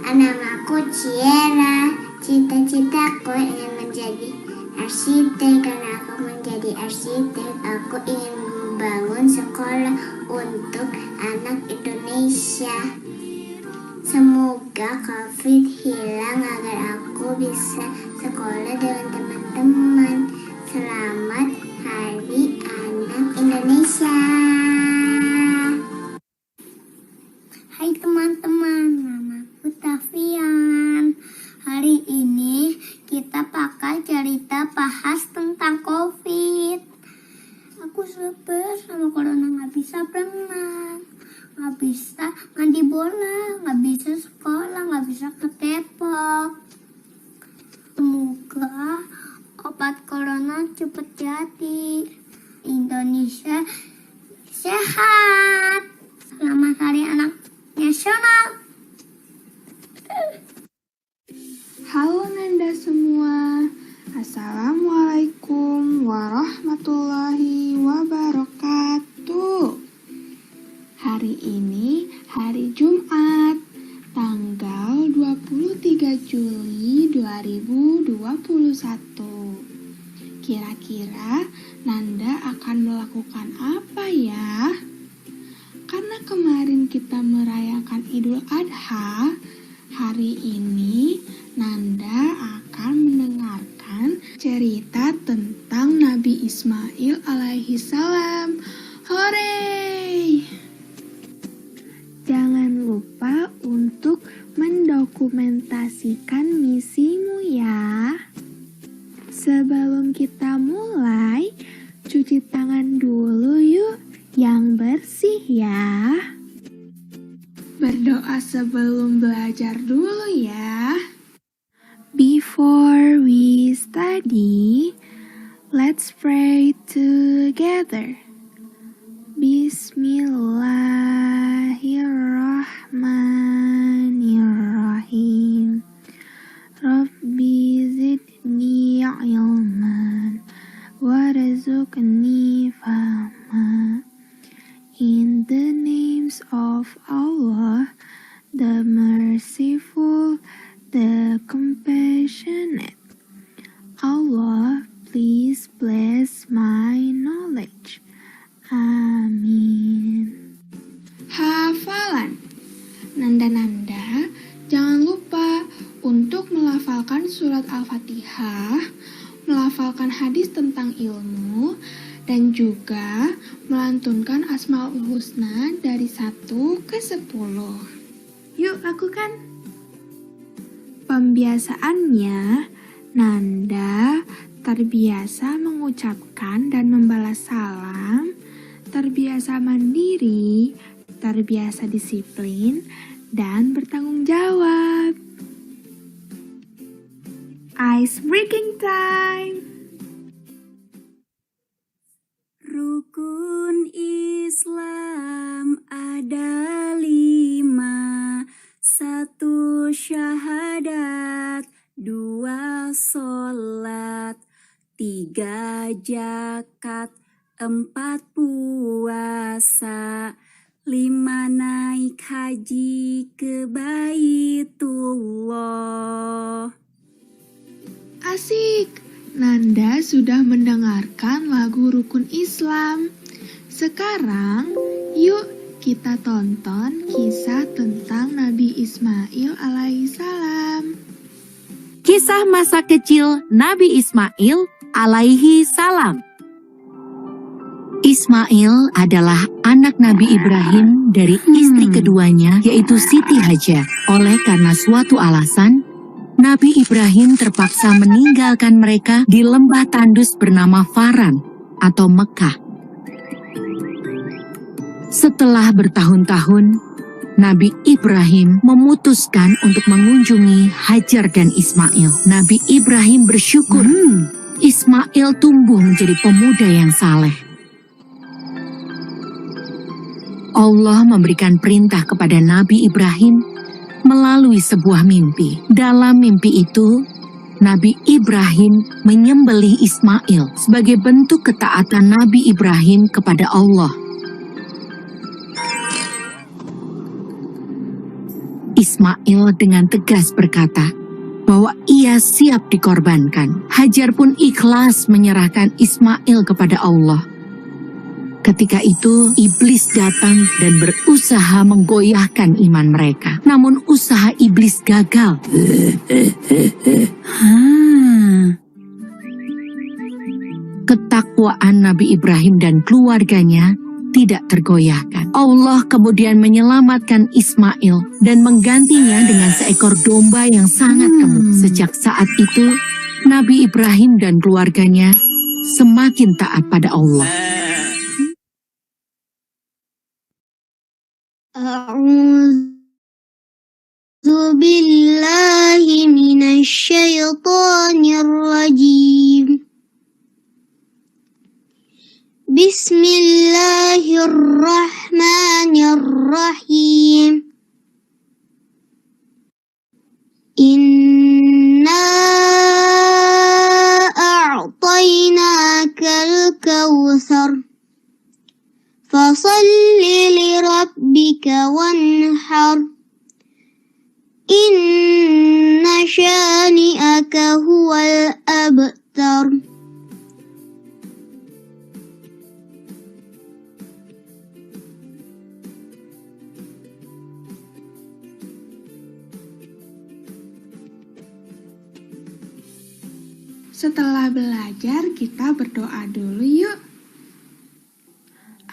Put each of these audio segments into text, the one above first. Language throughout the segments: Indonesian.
Namaku Ciera. Cita-citaku ingin menjadi arsitek. Karena aku menjadi arsitek, aku ingin membangun sekolah untuk anak Indonesia. Semoga COVID hilang agar aku bisa sekolah dengan teman-teman. Selamat Hari Anak Indonesia. Hai teman-teman, namaku Tafian. Hari ini kita pakai cerita bahas tentang COVID. Aku super sama corona, gak bisa berenang, gak bisa mandi bola, gak bisa sekolah, gak bisa ke Depok. Semoga obat corona cepat jadi. Indonesia sehat. Selamat Hari Anak Nasional. Halo Nanda semua, Assalamualaikum warahmatullahi wabarakatuh. Hari ini hari Jumat, tanggal 23 Juli 2021. Kira-kira Nanda akan melakukan apa ya? Karena kemarin kita merayakan Idul Adha, hari ini Nanda akan mendengarkan cerita tentang Nabi Ismail alaihi salam. Hore! Jangan lupa untuk mendokumentasikan misimu ya. Sebelum kita mulai, cuci tangan dulu yuk yang bersih ya. Berdoa sebelum belajar dulu ya. Before we study, let's pray together. Bismillahirrahmanirrahim. Rabbi zidni ilman warzuqni fahma. In the names of Allah, the merciful, the compassionate. Allah, please bless my knowledge. Amin. Hafalan. Nanda-nanda, jangan lupa untuk melafalkan surat Al-Fatihah, melafalkan hadis tentang ilmu, dan juga melantunkan Asmaul Husna dari 1 ke 10. Yuk lakukan. Pembiasaannya, Nanda terbiasa mengucapkan dan membalas salam, terbiasa mandiri, terbiasa disiplin, dan bertanggung jawab. Ice breaking time. Rukun Islam ada 5, 1 syahadat, 2 sholat, 3 zakat, 4 puasa, 5 naik haji ke Baitullah. Asik. Nanda sudah mendengarkan lagu Rukun Islam. Sekarang, yuk kita tonton kisah tentang Nabi Ismail alaihissalam. Kisah masa kecil Nabi Ismail alaihi salam. Ismail adalah anak Nabi Ibrahim dari istri keduanya, yaitu Siti Hajar. Oleh karena suatu alasan, Nabi Ibrahim terpaksa meninggalkan mereka di lembah tandus bernama Faran atau Mekah. Setelah bertahun-tahun, Nabi Ibrahim memutuskan untuk mengunjungi Hajar dan Ismail. Nabi Ibrahim bersyukur Ismail tumbuh menjadi pemuda yang saleh. Allah memberikan perintah kepada Nabi Ibrahim melalui sebuah mimpi. Dalam mimpi itu, Nabi Ibrahim menyembelih Ismail sebagai bentuk ketaatan Nabi Ibrahim kepada Allah. Ismail dengan tegas berkata bahwa ia siap dikorbankan. Hajar pun ikhlas menyerahkan Ismail kepada Allah. Ketika itu, iblis datang dan berusaha menggoyahkan iman mereka. Namun usaha iblis gagal. Ketakwaan Nabi Ibrahim dan keluarganya tidak tergoyahkan. Allah kemudian menyelamatkan Ismail dan menggantinya dengan seekor domba yang sangat gemuk. Sejak saat itu, Nabi Ibrahim dan keluarganya semakin taat pada Allah. A'udzu billahi minasy syaithanir rajim. Bismillahirrahmanirrahim. Inna a'tainakal kautsar. Fasalli lirabbika wanhar. Inna syani'aka huwal abtar. Setelah belajar, kita berdoa dulu yuk.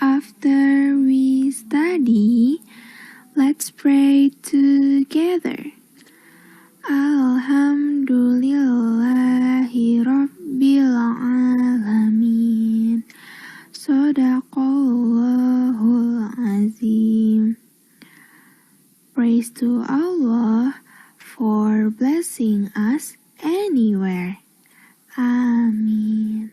After we study, let's pray together. Alhamdulillahi Rabbil Alamin. Sadaqallahul Azim. Praise to Allah for blessing us anywhere. Amin.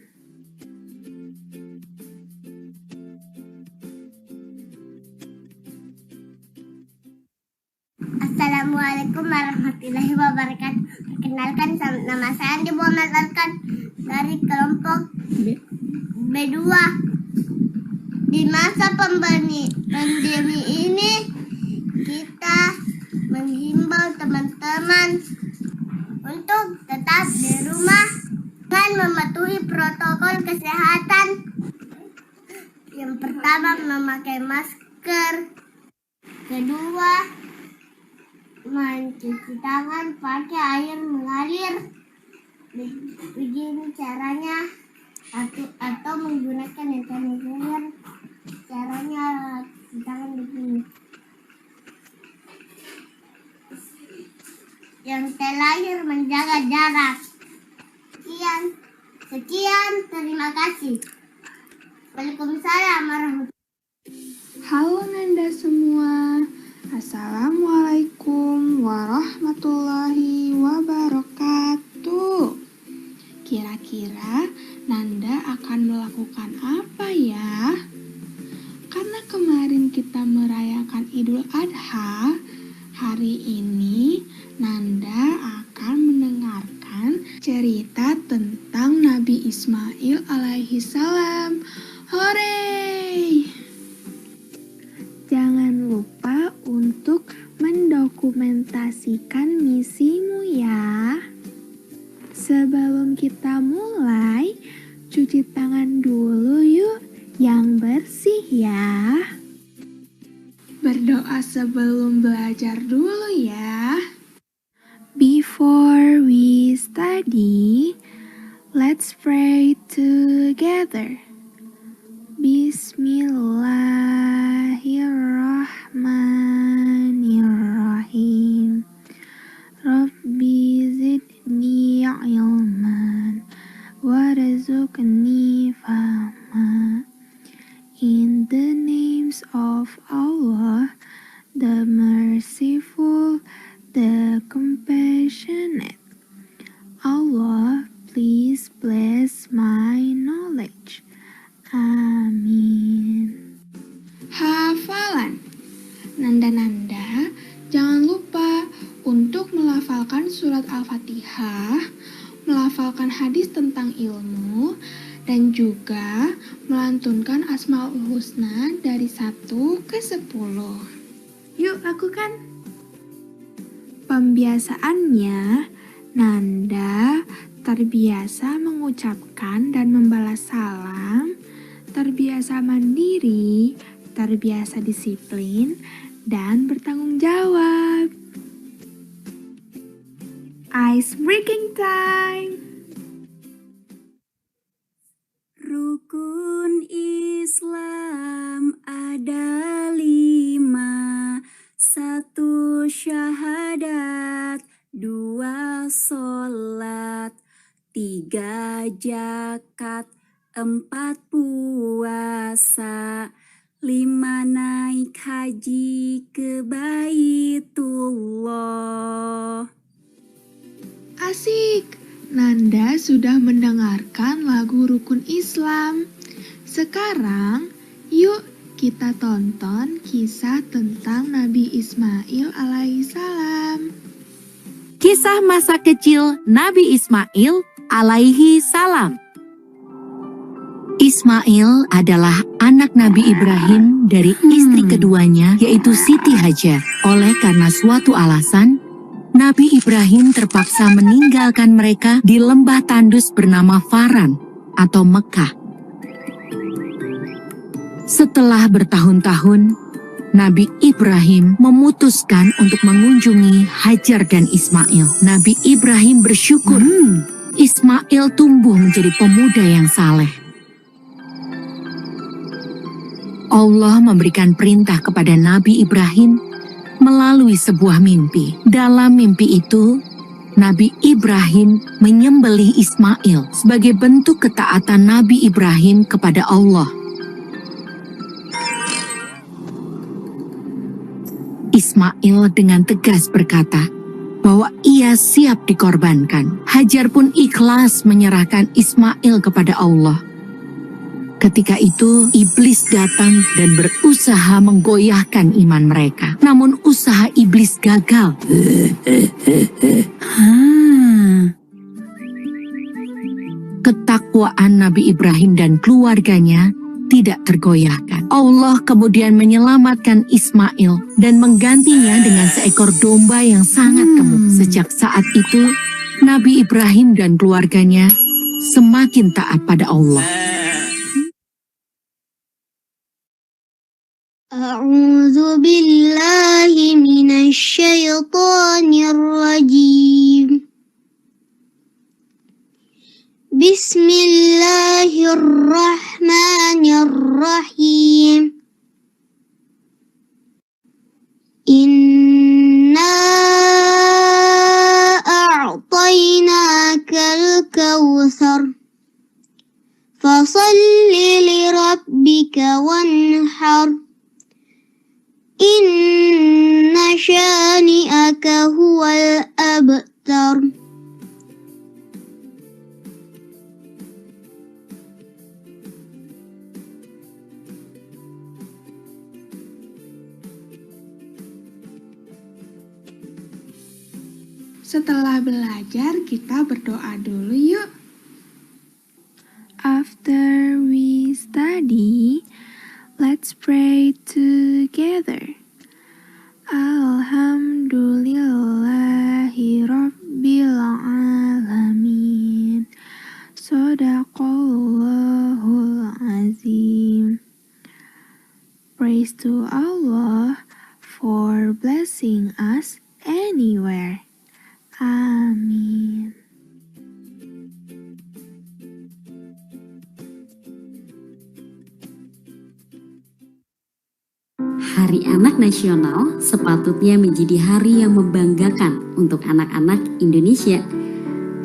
Assalamualaikum warahmatullahi wabarakatuh. Perkenalkan, nama saya Andi Muhammad Arkan dari kelompok B2. Di masa pandemi ini, kita menghimbau teman-teman untuk tetap di rumah dan mematuhi protokol kesehatan. Yang pertama, memakai masker. Kedua, mencuci tangan pakai air mengalir. Begini caranya, atau menggunakan hand sanitizer. Caranya cuci tangan begini. Yang terakhir, menjaga jarak. Sekian, terima kasih. Waalaikumsalam warahmatullahi. Halo Nanda semua. Assalamualaikum warahmatullahi wabarakatuh. Kira-kira Nanda akan melakukan apa ya? Karena kemarin kita merayakan Idul Adha, hari ini Nanda akan mendengarkan cerita tentang Nabi Ismail alaihi salam. Hore! Jangan lupa untuk mendokumentasikan misimu ya. Sebelum kita mulai, cuci tangan dulu yuk yang bersih ya. Berdoa sebelum belajar dulu ya. Before we study, let's pray together. Bismillahirrahmanirrahim. Rabbi zidni ilman warzuqni fahma. In the names of Allah, the merciful, the compassionate. Allah, please bless my knowledge. Amin. Hafalan. Nanda-nanda, jangan lupa untuk melafalkan surat Al-Fatihah, melafalkan hadis tentang ilmu, dan juga melantunkan Asmaul Husna dari 1 ke 10. Yuk lakukan. pembiasaannya, Nanda terbiasa mengucapkan dan membalas salam, terbiasa mandiri, terbiasa disiplin, dan bertanggung jawab. Ice breaking time! Rukun Islam ada 5. 1 syahadat, 2 sholat, 3 zakat, 4 puasa, 5 naik haji ke Baitullah. Asik! Nanda sudah mendengarkan lagu Rukun Islam. Sekarang, yuk kita tonton kisah tentang Nabi Ismail alaihissalam. Kisah masa kecil Nabi Ismail alaihi salam. Ismail adalah anak Nabi Ibrahim dari istri keduanya, yaitu Siti Hajar. Oleh karena suatu alasan, Nabi Ibrahim terpaksa meninggalkan mereka di lembah tandus bernama Faran atau Mekah. Setelah bertahun-tahun, Nabi Ibrahim memutuskan untuk mengunjungi Hajar dan Ismail. Nabi Ibrahim bersyukur Ismail tumbuh menjadi pemuda yang saleh. Allah memberikan perintah kepada Nabi Ibrahim melalui sebuah mimpi. Dalam mimpi itu, Nabi Ibrahim menyembelih Ismail sebagai bentuk ketaatan Nabi Ibrahim kepada Allah. Ismail dengan tegas berkata bahwa ia siap dikorbankan. Hajar pun ikhlas menyerahkan Ismail kepada Allah. Ketika itu, iblis datang dan berusaha menggoyahkan iman mereka. Namun usaha iblis gagal. Ketakwaan Nabi Ibrahim dan keluarganya tidak tergoyahkan. Allah kemudian menyelamatkan Ismail dan menggantinya dengan seekor domba yang sangat gemuk. Sejak saat itu, Nabi Ibrahim dan keluarganya semakin taat pada Allah. أعوذ بالله من الشيطان الرجيم بسم الله الرحمن الرحيم إنا أعطيناك الكوثر فصل لربك وانحر Inna syani'aka huwal abtar. Setelah belajar, kita berdoa dulu yuk. After we study, let's pray together. Alhamdulillahi Rabbil Alamin. Sadaqallahul Azim. Praise to Allah for blessing us anywhere. Amin. Hari Anak Nasional sepatutnya menjadi hari yang membanggakan untuk anak-anak Indonesia.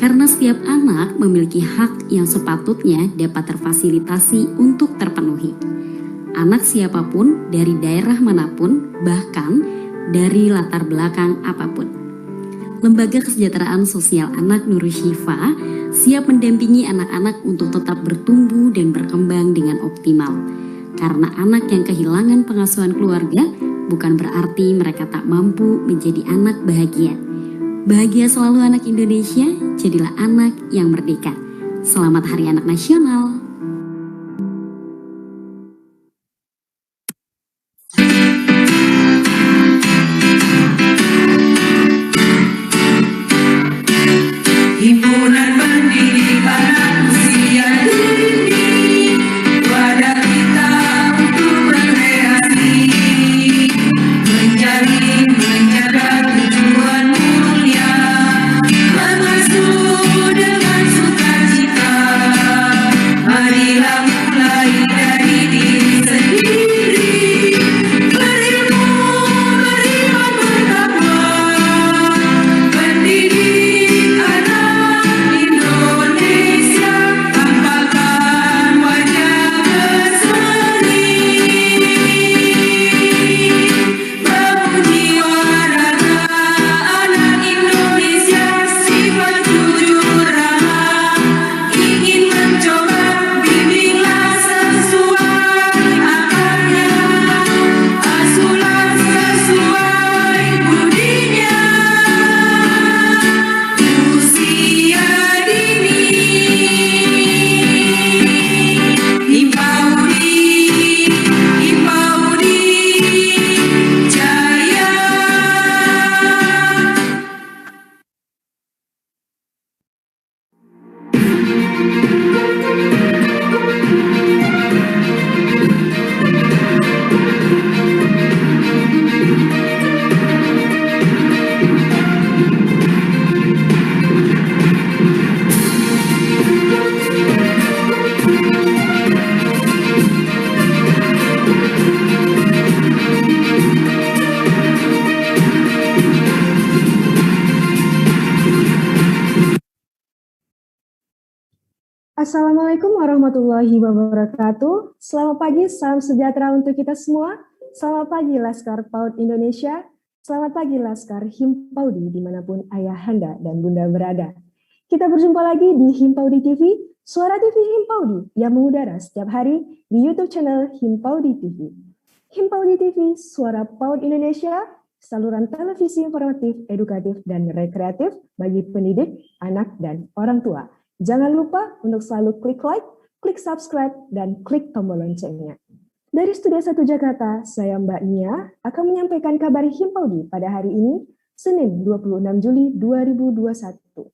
Karena setiap anak memiliki hak yang sepatutnya dapat terfasilitasi untuk terpenuhi. Anak siapapun dari daerah manapun, bahkan dari latar belakang apapun. Lembaga Kesejahteraan Sosial Anak Nurul Syifa siap mendampingi anak-anak untuk tetap bertumbuh dan berkembang dengan optimal. Karena anak yang kehilangan pengasuhan keluarga bukan berarti mereka tak mampu menjadi anak bahagia. Bahagia selalu anak Indonesia, jadilah anak yang merdeka. Selamat Hari Anak Nasional. Himpunan pendidik anak usia dini, wadah kita untuk berkreasi, menjaga tujuan mulia, mengasuh dengan sukacita. Marilah mulai dari diri sendiri, berilmu, beriman, bertakwa, pendidik anak Indonesia, tampakkan wajah berseri, memuji warna anak Indonesia, sifat jujur ramah, ingin mencoba, bimbinglah sesuai akarnya, asuhlah sesuai budinya. Usia dini, Himpaudi Jaya. Assalamualaikum warahmatullahi wabarakatuh. Selamat pagi, salam sejahtera untuk kita semua. Selamat pagi Laskar PAUD Indonesia. Selamat pagi Laskar Himpaudi dimanapun ayahanda dan bunda berada. Kita berjumpa lagi di Himpaudi TV, suara TV Himpaudi yang mengudara setiap hari di YouTube channel Himpaudi TV. Himpaudi TV, suara PAUD Indonesia, saluran televisi informatif, edukatif, dan rekreatif bagi pendidik, anak, dan orang tua. Jangan lupa untuk selalu klik like, klik subscribe, dan klik tombol loncengnya. Dari Studio 1 Jakarta, saya Mbak Nia akan menyampaikan kabar Himpaudi pada hari ini, Senin 26 Juli 2021.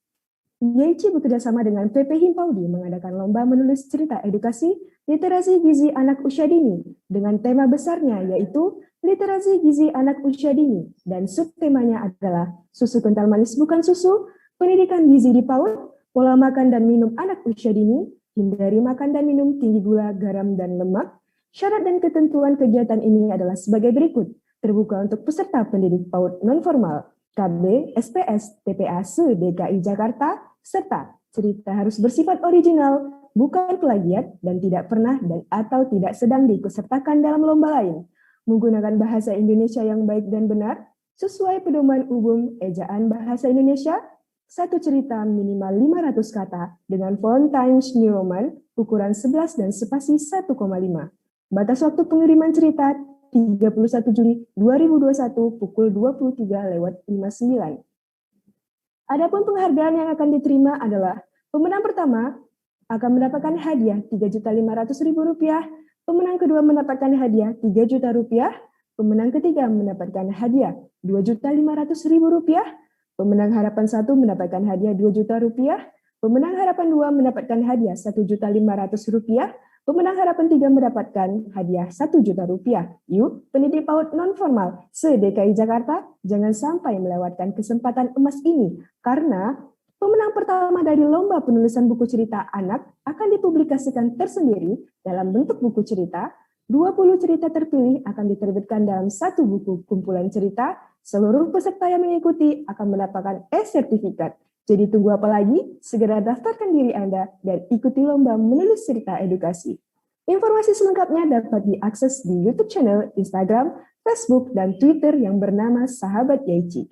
YIC bekerjasama dengan PP Himpaudi mengadakan lomba menulis cerita edukasi literasi gizi anak usia dini dengan tema besarnya yaitu literasi gizi anak usia dini dan subtemanya adalah susu kental manis bukan susu, pendidikan gizi di PAUD, pola makan dan minum anak usia dini, hindari makan dan minum tinggi gula, garam, dan lemak. Syarat dan ketentuan kegiatan ini adalah sebagai berikut. Terbuka untuk peserta pendidik PAUD non-formal, KB, SPS, TPA se-DKI Jakarta, serta cerita harus bersifat original, bukan plagiat, dan tidak pernah dan atau tidak sedang diikutsertakan dalam lomba lain. Menggunakan bahasa Indonesia yang baik dan benar, sesuai pedoman umum ejaan bahasa Indonesia. Satu cerita minimal 500 kata dengan font Times New Roman ukuran 11 dan spasi 1,5. Batas waktu pengiriman cerita 31 Juli 2021 pukul 23:59. Adapun penghargaan yang akan diterima adalah pemenang pertama akan mendapatkan hadiah Rp3.500.000, pemenang kedua mendapatkan hadiah Rp3.000.000, pemenang ketiga mendapatkan hadiah Rp2.500.000, pemenang harapan 1 mendapatkan hadiah Rp2.000.000, pemenang harapan 2 mendapatkan hadiah Rp1.500.000, pemenang harapan 3 mendapatkan hadiah Rp1.000.000. Yuk, pendidik PAUD non-formal se-DKI Jakarta, jangan sampai melewatkan kesempatan emas ini, karena pemenang pertama dari lomba penulisan buku cerita anak akan dipublikasikan tersendiri dalam bentuk buku cerita. 20 cerita terpilih akan diterbitkan dalam satu buku kumpulan cerita. Seluruh peserta yang mengikuti akan mendapatkan e-sertifikat. Jadi tunggu apa lagi? Segera daftarkan diri Anda dan ikuti lomba menulis cerita edukasi. Informasi selengkapnya dapat diakses di YouTube channel, Instagram, Facebook, dan Twitter yang bernama Sahabat YIC.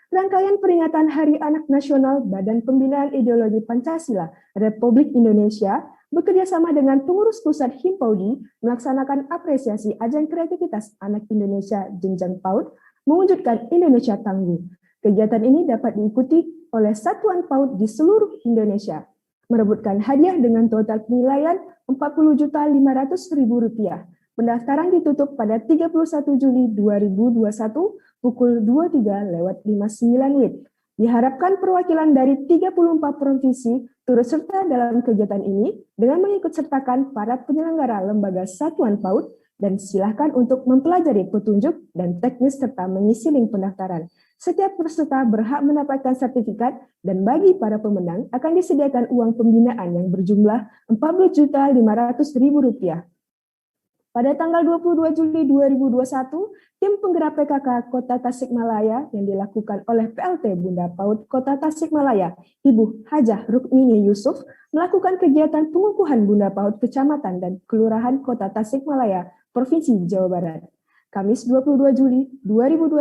Rangkaian peringatan Hari Anak Nasional Badan Pembinaan Ideologi Pancasila Republik Indonesia bekerjasama dengan pengurus pusat Himpaudi melaksanakan apresiasi ajang kreativitas anak Indonesia jenjang PAUD mewujudkan Indonesia Tangguh. Kegiatan ini dapat diikuti oleh satuan PAUD di seluruh Indonesia, merebutkan hadiah dengan total penilaian Rp40.500.000. Pendaftaran ditutup pada 31 Juli 2021 pukul 23:59 WIB. Diharapkan perwakilan dari 34 provinsi turut serta dalam kegiatan ini dengan mengikut sertakan para penyelenggara lembaga satuan PAUD dan silakan untuk mempelajari petunjuk dan teknis serta mengisi link pendaftaran. Setiap peserta berhak mendapatkan sertifikat dan bagi para pemenang akan disediakan uang pembinaan yang berjumlah Rp40.500.000. Pada tanggal 22 Juli 2021, tim penggerak PKK Kota Tasikmalaya yang dilakukan oleh PLT Bunda PAUD Kota Tasikmalaya, Ibu Hajah Rukmini Yusuf, melakukan kegiatan pengukuhan Bunda PAUD Kecamatan dan Kelurahan Kota Tasikmalaya, Provinsi Jawa Barat. Kamis 22 Juli 2021,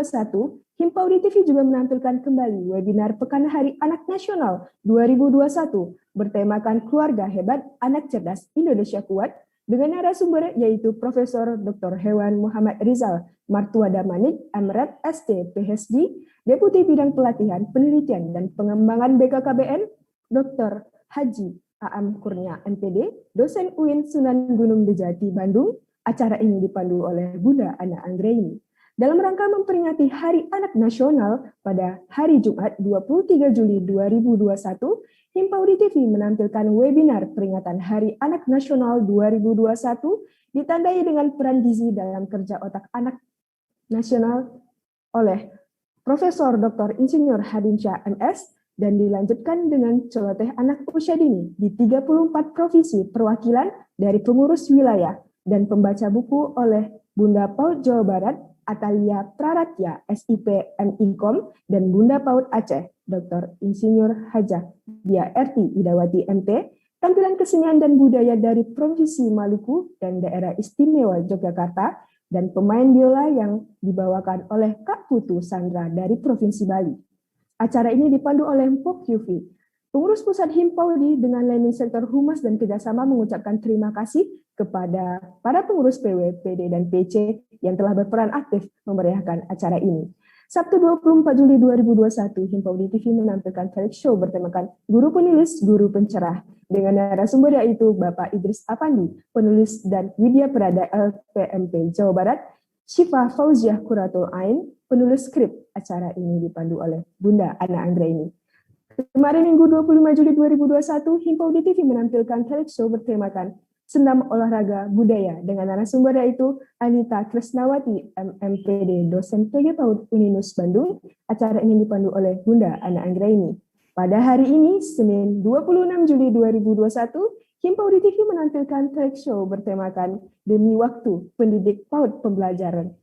Himpaudi TV juga menampilkan kembali webinar Pekan Hari Anak Nasional 2021 bertemakan Keluarga Hebat Anak Cerdas Indonesia Kuat dengan narasumber yaitu Profesor Dr. Hewan Muhammad Rizal Martuada Manik, Amret ST PhD, Deputi Bidang Pelatihan, Penelitian dan Pengembangan BKKBN, Dr. Haji Aam Kurnia MPD, Dosen UIN Sunan Gunung Dejati Bandung. Acara ini dipandu oleh Bunda Ana Anggraini. Dalam rangka memperingati Hari Anak Nasional pada hari Jumat 23 Juli 2021, Himpaudi TV menampilkan webinar peringatan Hari Anak Nasional 2021 ditandai dengan peran gizi dalam kerja otak anak nasional oleh Profesor Dr. Insinyur Hadinsyah MS dan dilanjutkan dengan celoteh anak usia dini di 34 provinsi perwakilan dari pengurus wilayah dan pembaca buku oleh Bunda PAUD Jawa Barat Atalia Praratya SIP MIKOM dan Bunda PAUD Aceh Dr. Insinyur Hajah Dia RT Idawati MT, tampilan kesenian dan budaya dari Provinsi Maluku dan Daerah Istimewa Yogyakarta, dan pemain biola yang dibawakan oleh Kak Putu Sandra dari Provinsi Bali. Acara ini dipandu oleh Mpok Yufi. Pengurus Pusat Himpaudi dengan Learning Center Humas dan Kerjasama mengucapkan terima kasih kepada para pengurus PW, PD, dan PC yang telah berperan aktif memeriahkan acara ini. Sabtu 24 Juli 2021, Himpaudi TV menampilkan talk show bertemakan Guru Penulis, Guru Pencerah dengan narasumber yaitu Bapak Idris Apandi, penulis dan Widya Prada LPMP Jawa Barat, Syifa Fauziah Quratul Ain, penulis skrip. Acara ini dipandu oleh Bunda Ana Anggraini. Kemarin Minggu 25 Juli 2021, Himpaudi TV menampilkan talk show bertemakan Senam Olahraga Budaya dengan narasumber yaitu Anita Kresnawati, MMPD, dosen PG PAUD Uninus Bandung. Acara ini dipandu oleh Bunda Ana Anggraini. Pada hari ini, Senin 26 Juli 2021, Himpaudi TV menampilkan talk show bertemakan Demi Waktu Pendidik PAUD Pembelajaran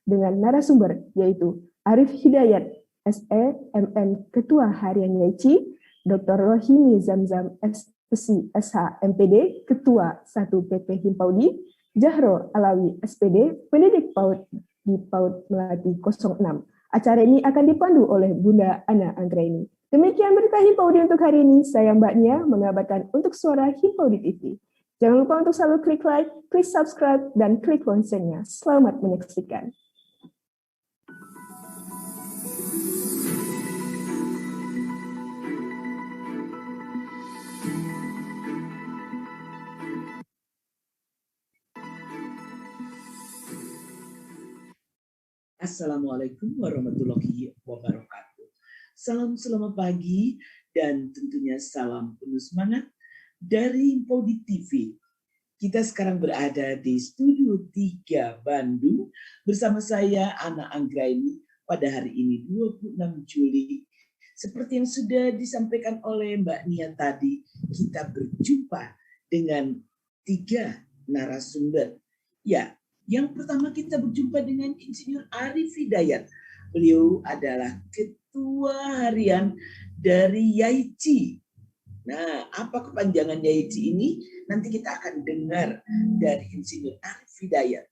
dengan narasumber yaitu Arif Hidayat, SE, MM, Ketua Harian YAICI, Dr. Rohini Zamzam, SPC, SH, MPD, Ketua 1 PP Himpaudi, Jahro Alawi, SPD, Pendidik PAUD di PAUD Melati 06. Acara ini akan dipandu oleh Bunda Ana Anggraini. Demikian berita Himpaudi untuk hari ini. Saya Mbak Nia mengabarkan untuk suara Himpaudi TV. Jangan lupa untuk selalu klik like, klik subscribe, dan klik loncengnya. Selamat menyaksikan. Assalamualaikum warahmatullahi wabarakatuh. Salam selamat pagi dan tentunya salam penuh semangat dari Himpaudi TV. Kita sekarang berada di Studio 3 Bandung bersama saya Ana Anggraini pada hari ini 26 Juli. Seperti yang sudah disampaikan oleh Mbak Nia tadi, kita berjumpa dengan 3 narasumber. Ya, yang pertama kita berjumpa dengan Insinyur Arif Hidayat. Beliau adalah Ketua Harian dari YAICI. Nah, apa kepanjangan YAICI ini? Nanti kita akan dengar dari Insinyur Arif Hidayat.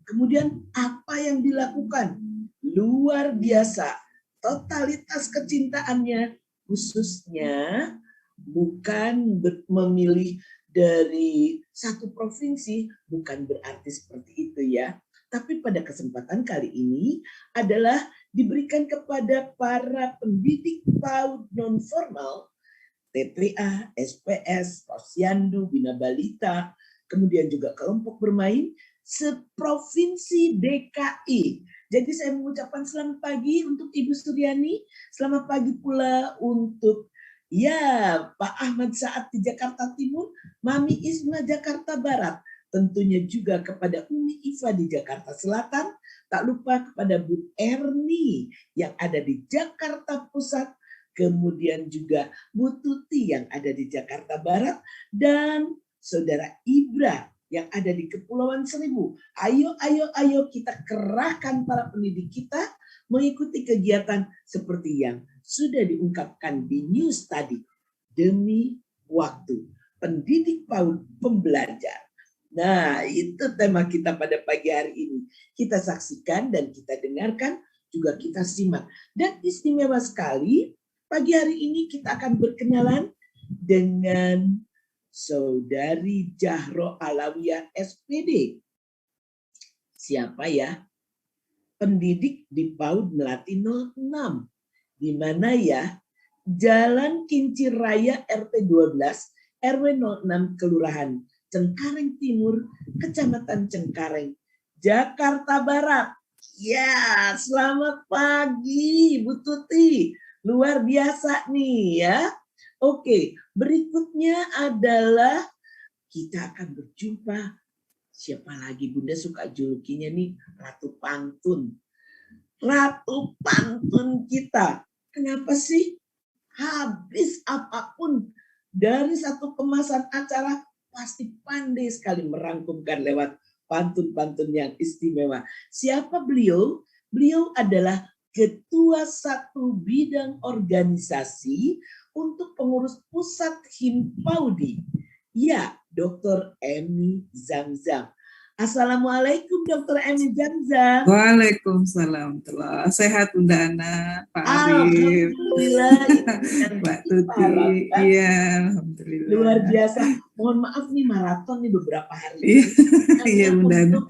Kemudian apa yang dilakukan? Luar biasa. Totalitas kecintaannya khususnya bukan memilih dari satu provinsi, bukan berarti seperti itu ya. Tapi pada kesempatan kali ini adalah diberikan kepada para pendidik PAUD non-formal, TPA, SPS, Posyandu, Bina Balita, kemudian juga kelompok bermain, seprovinsi DKI. Jadi saya mengucapkan selamat pagi untuk Ibu Suryani, selamat pagi pula untuk Pak Ahmad Saad di Jakarta Timur, Mami Isma Jakarta Barat, tentunya juga kepada Umi Iva di Jakarta Selatan, tak lupa kepada Bu Erni yang ada di Jakarta Pusat, kemudian juga Bu Tuti yang ada di Jakarta Barat, dan Saudara Ibra yang ada di Kepulauan Seribu. Ayo kita kerahkan para pendidik kita mengikuti kegiatan seperti yang sudah diungkapkan di news tadi. Demi waktu, pendidik PAUD pembelajar. Nah, itu tema kita pada pagi hari ini. Kita saksikan dan kita dengarkan, juga kita simak. Dan istimewa sekali, pagi hari ini kita akan berkenalan dengan Saudari Jahro Alawiyah SPD. Siapa ya? Pendidik di PAUD Melati 06. Di mana ya? Jalan Kincir Raya RT 12 RW 06 Kelurahan Cengkareng Timur, Kecamatan Cengkareng, Jakarta Barat. Ya, selamat pagi Bu Tuti. Luar biasa nih ya. Oke, berikutnya adalah kita akan berjumpa. Siapa lagi? Bunda suka julukinya nih, Ratu Pantun. Ratu Pantun kita. Kenapa sih? Habis apapun dari satu kemasan acara pasti pandai sekali merangkumkan lewat pantun-pantun yang istimewa. Siapa beliau? Beliau adalah Ketua satu bidang organisasi untuk pengurus pusat Himpaudi. Ya, Dr. Emi Zamzam. Assalamualaikum Dr. Emi Zamzam. Waalaikumsalam. Sehat Bunda Ana, Pak Arif. Alhamdulillah. Mbak Tuti. Iya, alhamdulillah. Luar biasa. Mohon maaf nih maraton nih beberapa hari. Iya Bunda Ana. Untuk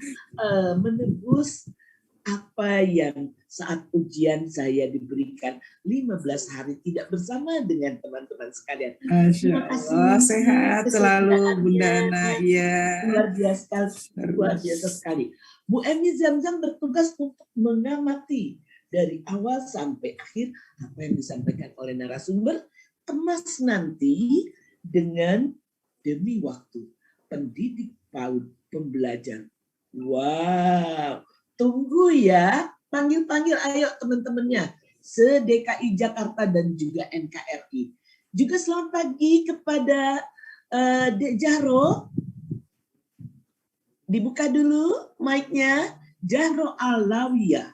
menebus apa yang saat ujian saya diberikan 15 hari tidak bersama dengan teman-teman sekalian. Masya Allah, sehat selalu Bunda Ana. Iya. Luar biasa sekali. Bu Emi Zamzam bertugas untuk mengamati dari awal sampai akhir apa yang disampaikan oleh narasumber, kemas nanti dengan demi waktu pendidik PAUD pembelajar. Wow, tunggu ya. Panggil-panggil ayo teman-temannya se-DKI Jakarta dan juga NKRI. Juga selamat pagi kepada Dek Jahro. Dibuka dulu mic-nya. Jahro Alawiyah.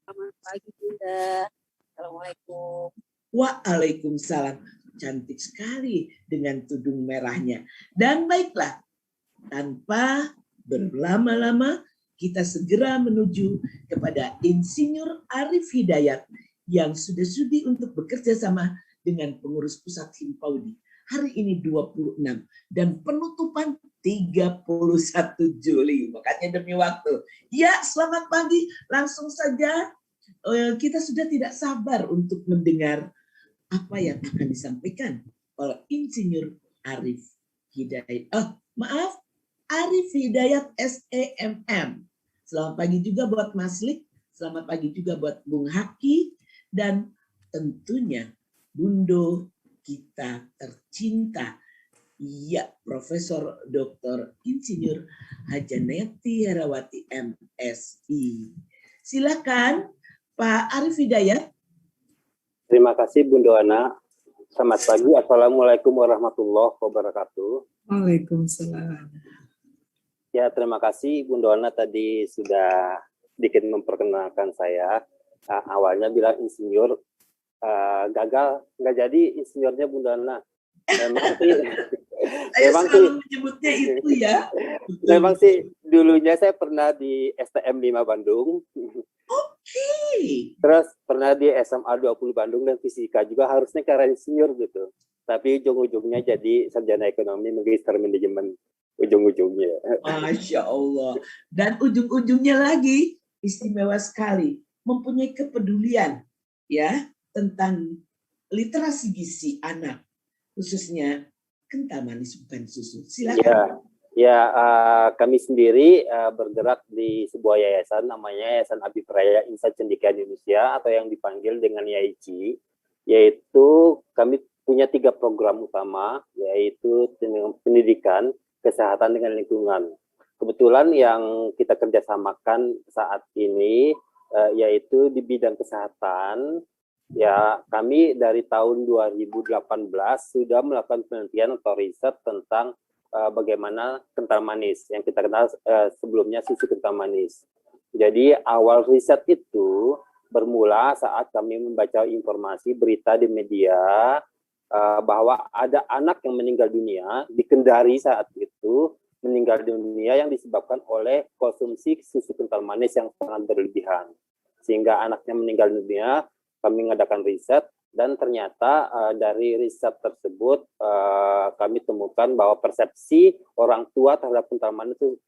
Selamat pagi Bunda. Assalamualaikum. Waalaikumsalam. Cantik sekali dengan tudung merahnya. Dan baiklah, tanpa berlama-lama, kita segera menuju kepada Insinyur Arif Hidayat yang sudah sudi untuk bekerja sama dengan pengurus pusat Himpaudi. Hari ini 26 dan penutupan 31 Juli. Makanya demi waktu. Ya, selamat pagi. Langsung saja kita sudah tidak sabar untuk mendengar apa yang akan disampaikan oleh Insinyur Arif Hidayat. Arif Hidayat SEMM. Selamat pagi juga buat Mas Lik, selamat pagi juga buat Bung Haki, dan tentunya Bundo kita tercinta, ya Profesor Dr. Insinyur Hajaneti Herawati MSI. Silakan Pak Arif Hidayat. Terima kasih Bunda Ana. Selamat pagi. Assalamualaikum warahmatullahi wabarakatuh. Waalaikumsalam. Ya, terima kasih Bunda Ana tadi sudah sedikit memperkenalkan saya. Awalnya bilang insinyur, gagal, nggak jadi insinyurnya Bunda Ana. Memang sih menyebutnya itu ya. Memang sih dulunya saya pernah di STM 5 Bandung. Oke. Terus pernah di SMA 20 Bandung dan fisika juga harusnya karena insinyur gitu. Tapi ujung-ujungnya jadi sarjana ekonomi magister manajemen. Ujung-ujungnya. Masya Allah. Dan ujung-ujungnya lagi istimewa sekali. Mempunyai kepedulian ya tentang literasi gizi anak. Khususnya kental manis bukan susu. Silakan. Ya, Ya, kami sendiri bergerak di sebuah yayasan namanya Yayasan Abipraya Insan Cendekia Indonesia atau yang dipanggil dengan YAICI, yaitu kami punya 3 program utama, yaitu pendidikan, kesehatan, dengan lingkungan. Kebetulan yang kita kerjasamakan saat ini yaitu di bidang kesehatan. Ya, kami dari tahun 2018 sudah melakukan penelitian atau riset tentang bagaimana kental manis yang kita kenal sebelumnya susu kental manis. Jadi awal riset itu bermula saat kami membaca informasi berita di media bahwa ada anak yang meninggal dunia di Kendari saat itu, meninggal dunia yang disebabkan oleh konsumsi susu kental manis yang sangat berlebihan. Sehingga anaknya meninggal dunia, kami mengadakan riset. Dan ternyata dari riset tersebut kami temukan bahwa persepsi orang tua terhadap kental manis itu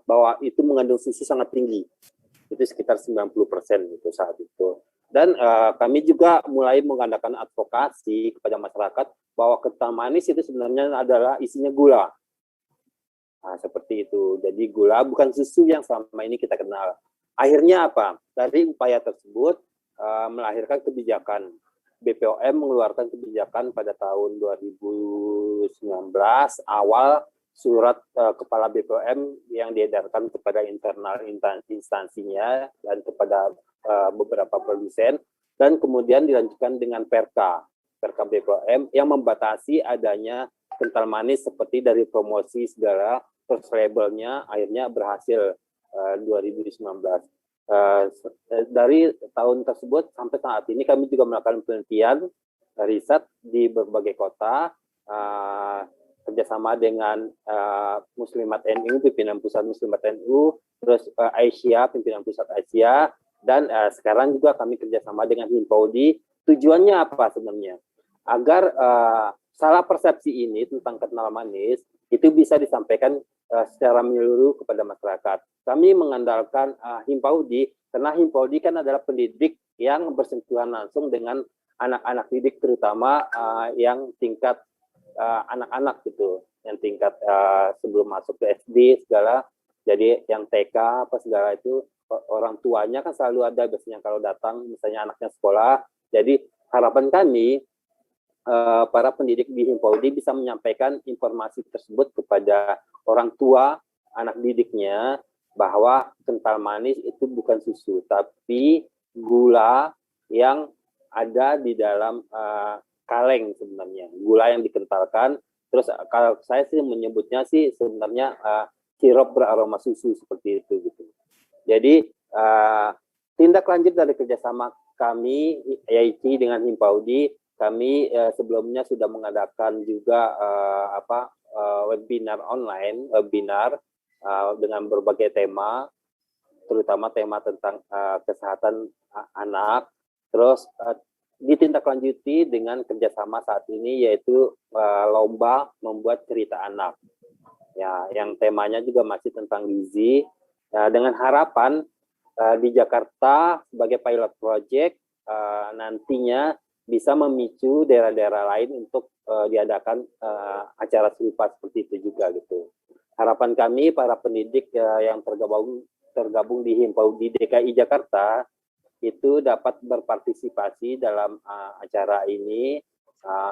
bahwa itu mengandung susu sangat tinggi. Itu sekitar 90% itu saat itu. Dan kami juga mulai mengadakan advokasi kepada masyarakat bahwa kental manis itu sebenarnya adalah isinya gula. Nah, seperti itu. Jadi gula bukan susu yang selama ini kita kenal. Akhirnya apa? Dari upaya tersebut melahirkan kebijakan. BPOM mengeluarkan kebijakan pada tahun 2019 awal surat kepala BPOM yang diedarkan kepada internal instansinya dan kepada beberapa produsen, dan kemudian dilanjutkan dengan Perka BPOM yang membatasi adanya kental manis seperti dari promosi segala, terus labelnya akhirnya berhasil 2019. Dari tahun tersebut sampai saat ini kami juga melakukan penelitian riset di berbagai kota kerjasama dengan Muslimat NU, pimpinan pusat Muslimat NU, terus Aisyah, pimpinan pusat Aisyah, dan sekarang juga kami kerjasama dengan Himpaudi. Tujuannya apa sebenarnya? Agar salah persepsi ini tentang kental manis itu bisa disampaikan secara menyeluruh kepada masyarakat. Kami mengandalkan Himpaudi karena Himpaudi kan adalah pendidik yang bersentuhan langsung dengan anak-anak didik, terutama yang tingkat anak-anak gitu, yang tingkat sebelum masuk ke SD segala. Jadi yang TK apa segala itu orang tuanya kan selalu ada biasanya kalau datang misalnya anaknya sekolah. Jadi harapan kami para pendidik di Himpaudi bisa menyampaikan informasi tersebut kepada orang tua anak didiknya bahwa kental manis itu bukan susu tapi gula yang ada di dalam kaleng sebenarnya, gula yang dikentalkan. Terus kalau saya sih menyebutnya sih sebenarnya sirup beraroma susu seperti itu gitu. Jadi tindak lanjut dari kerjasama kami YAICI dengan Himpaudi, kami sebelumnya sudah mengadakan juga webinar online, dengan berbagai tema, terutama tema tentang kesehatan anak. Terus ditindaklanjuti dengan kerjasama saat ini yaitu lomba membuat cerita anak. Ya, yang temanya juga masih tentang gizi. Dengan harapan di Jakarta sebagai pilot project nantinya bisa memicu daerah-daerah lain untuk diadakan acara serupa seperti itu juga gitu. Harapan kami para pendidik yang tergabung di Himpaudi DKI Jakarta itu dapat berpartisipasi dalam acara ini,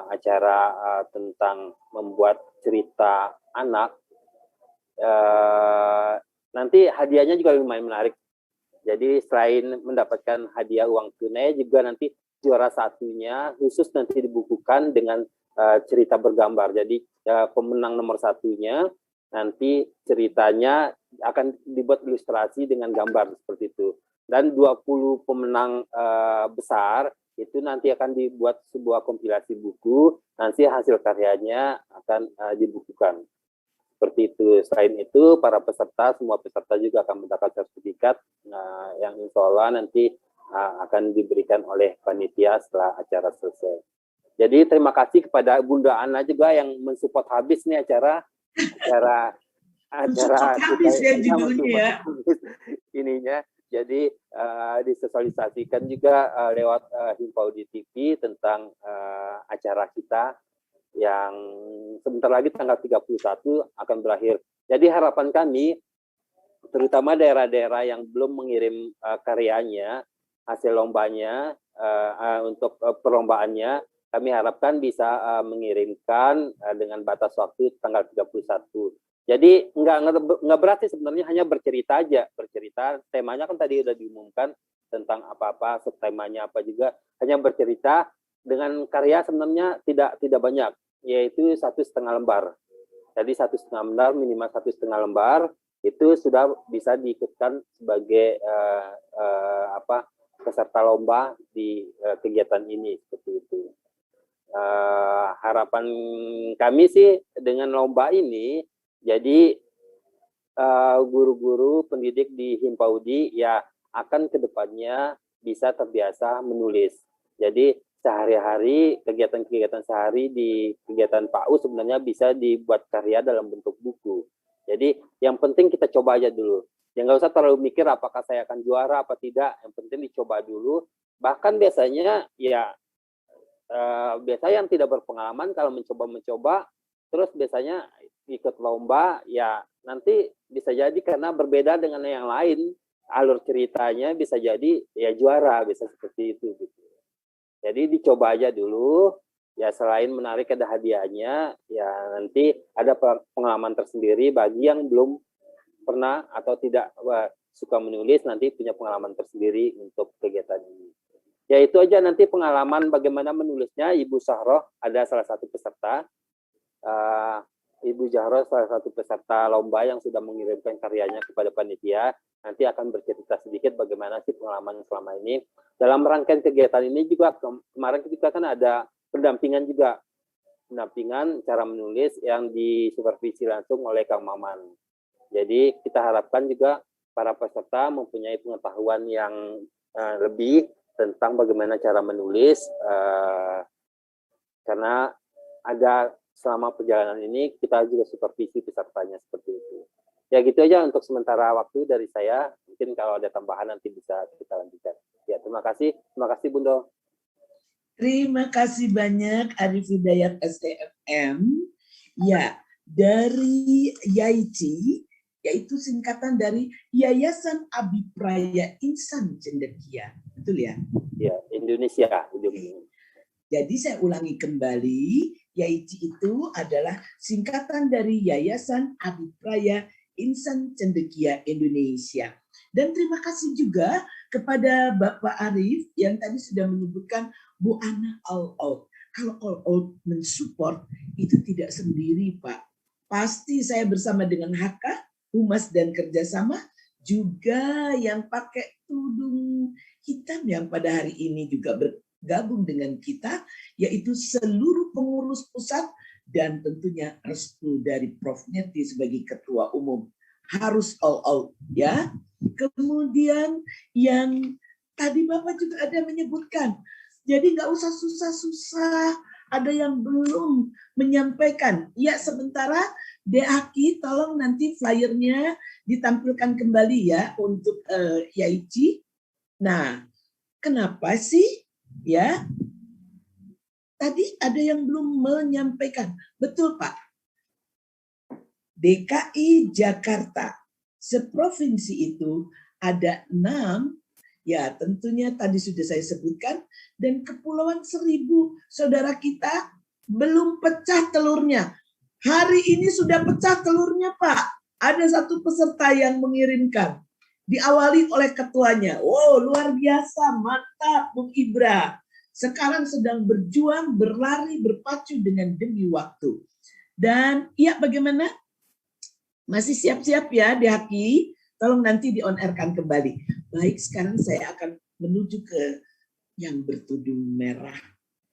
acara tentang membuat cerita anak. Nanti hadiahnya juga lumayan menarik. Jadi selain mendapatkan hadiah uang tunai, juga nanti juara satunya khusus nanti dibukukan dengan cerita bergambar. Jadi pemenang nomor satunya nanti ceritanya akan dibuat ilustrasi dengan gambar seperti itu. Dan 20 pemenang besar itu nanti akan dibuat sebuah kompilasi buku, nanti hasil karyanya akan dibukukan. Seperti itu. Selain itu, para peserta, semua peserta juga akan mendapatkan sertifikat yang insya Allah nanti akan diberikan oleh panitia setelah acara selesai. Jadi terima kasih kepada Bunda Ana juga yang mensupport habis nih acara habis ya judulnya ininya. Jadi disosialisasikan juga lewat Himpaudi TV tentang acara kita yang sebentar lagi tanggal 31 akan berakhir. Jadi harapan kami, terutama daerah-daerah yang belum mengirim karyanya, hasil lombanya untuk perlombaannya, kami harapkan bisa mengirimkan dengan batas waktu tanggal 31. Jadi nggak berarti sebenarnya, hanya bercerita aja, bercerita. Temanya kan tadi udah diumumkan tentang apa-apa, subtemanya apa juga, hanya bercerita dengan karya sebenarnya tidak banyak, yaitu 1,5 lembar. Jadi 1,5 lembar, minimal 1,5 lembar itu sudah bisa diikutkan sebagai peserta lomba di kegiatan ini, seperti itu. Harapan kami sih dengan lomba ini, jadi guru-guru pendidik di Himpaudi ya akan kedepannya bisa terbiasa menulis. Jadi sehari-hari kegiatan-kegiatan sehari di kegiatan PAU sebenarnya bisa dibuat karya dalam bentuk buku. Jadi yang penting kita coba aja dulu. Ya nggak usah terlalu mikir apakah saya akan juara apa tidak. Yang penting dicoba dulu. Bahkan biasanya ya biasanya yang tidak berpengalaman kalau mencoba-mencoba terus biasanya ikut lomba ya nanti bisa jadi karena berbeda dengan yang lain, alur ceritanya bisa jadi ya juara, bisa seperti itu gitu. Jadi dicoba aja dulu ya, selain menarik ada hadiahnya ya, nanti ada pengalaman tersendiri bagi yang belum pernah atau tidak suka menulis, nanti punya pengalaman tersendiri untuk kegiatan ini. Ya itu aja, nanti pengalaman bagaimana menulisnya. Ibu Zahroh ada salah satu peserta, Ibu Zahroh salah satu peserta lomba yang sudah mengirimkan karyanya kepada panitia, nanti akan bercerita sedikit bagaimana sih pengalaman selama ini. Dalam rangkaian kegiatan ini juga kemarin kita kan ada pendampingan juga, pendampingan cara menulis yang disupervisi langsung oleh Kang Maman. Jadi kita harapkan juga para peserta mempunyai pengetahuan yang lebih tentang bagaimana cara menulis, karena ada selama perjalanan ini kita juga supervisi pesertanya seperti itu. Ya gitu aja untuk sementara waktu dari saya. Mungkin kalau ada tambahan nanti bisa kita lanjutkan. Ya terima kasih Bundo. Terima kasih banyak Arif Hidayat STFM. Ya, dari YAICI, yaitu singkatan dari Yayasan Abipraya Insan Cendekia. Betul ya? Ya, Indonesia. Jadi saya ulangi kembali, YAICI itu adalah singkatan dari Yayasan Abipraya Insan Cendekia Indonesia. Dan terima kasih juga kepada Bapak Arif yang tadi sudah menyebutkan Bu Ana All Out. Kalau All Out mensupport itu tidak sendiri Pak. Pasti saya bersama dengan HK, Humas dan Kerjasama, juga yang pakai tudung hitam yang pada hari ini juga bergabung dengan kita, yaitu seluruh pengurus pusat dan tentunya restu dari Prof. Neti sebagai Ketua Umum. Harus all out ya. Kemudian yang tadi Bapak juga ada menyebutkan, jadi nggak usah susah-susah, ada yang belum menyampaikan. Ya sementara Deaki tolong nanti flyernya ditampilkan kembali ya untuk YAICI. Nah, kenapa sih ya? Tadi ada yang belum menyampaikan. Betul Pak. DKI Jakarta, seprovinsi itu ada 6, ya tentunya tadi sudah saya sebutkan, dan Kepulauan Seribu, saudara kita belum pecah telurnya. Hari ini sudah pecah telurnya Pak. Ada satu peserta yang mengirimkan. Diawali oleh ketuanya. Wow, luar biasa, mantap Bung Ibra. Sekarang sedang berjuang, berlari, berpacu dengan demi waktu. Dan ya bagaimana? Masih siap-siap ya Dihaki? Tolong nanti di-on-air-kan kembali. Baik, sekarang saya akan menuju ke yang bertudung merah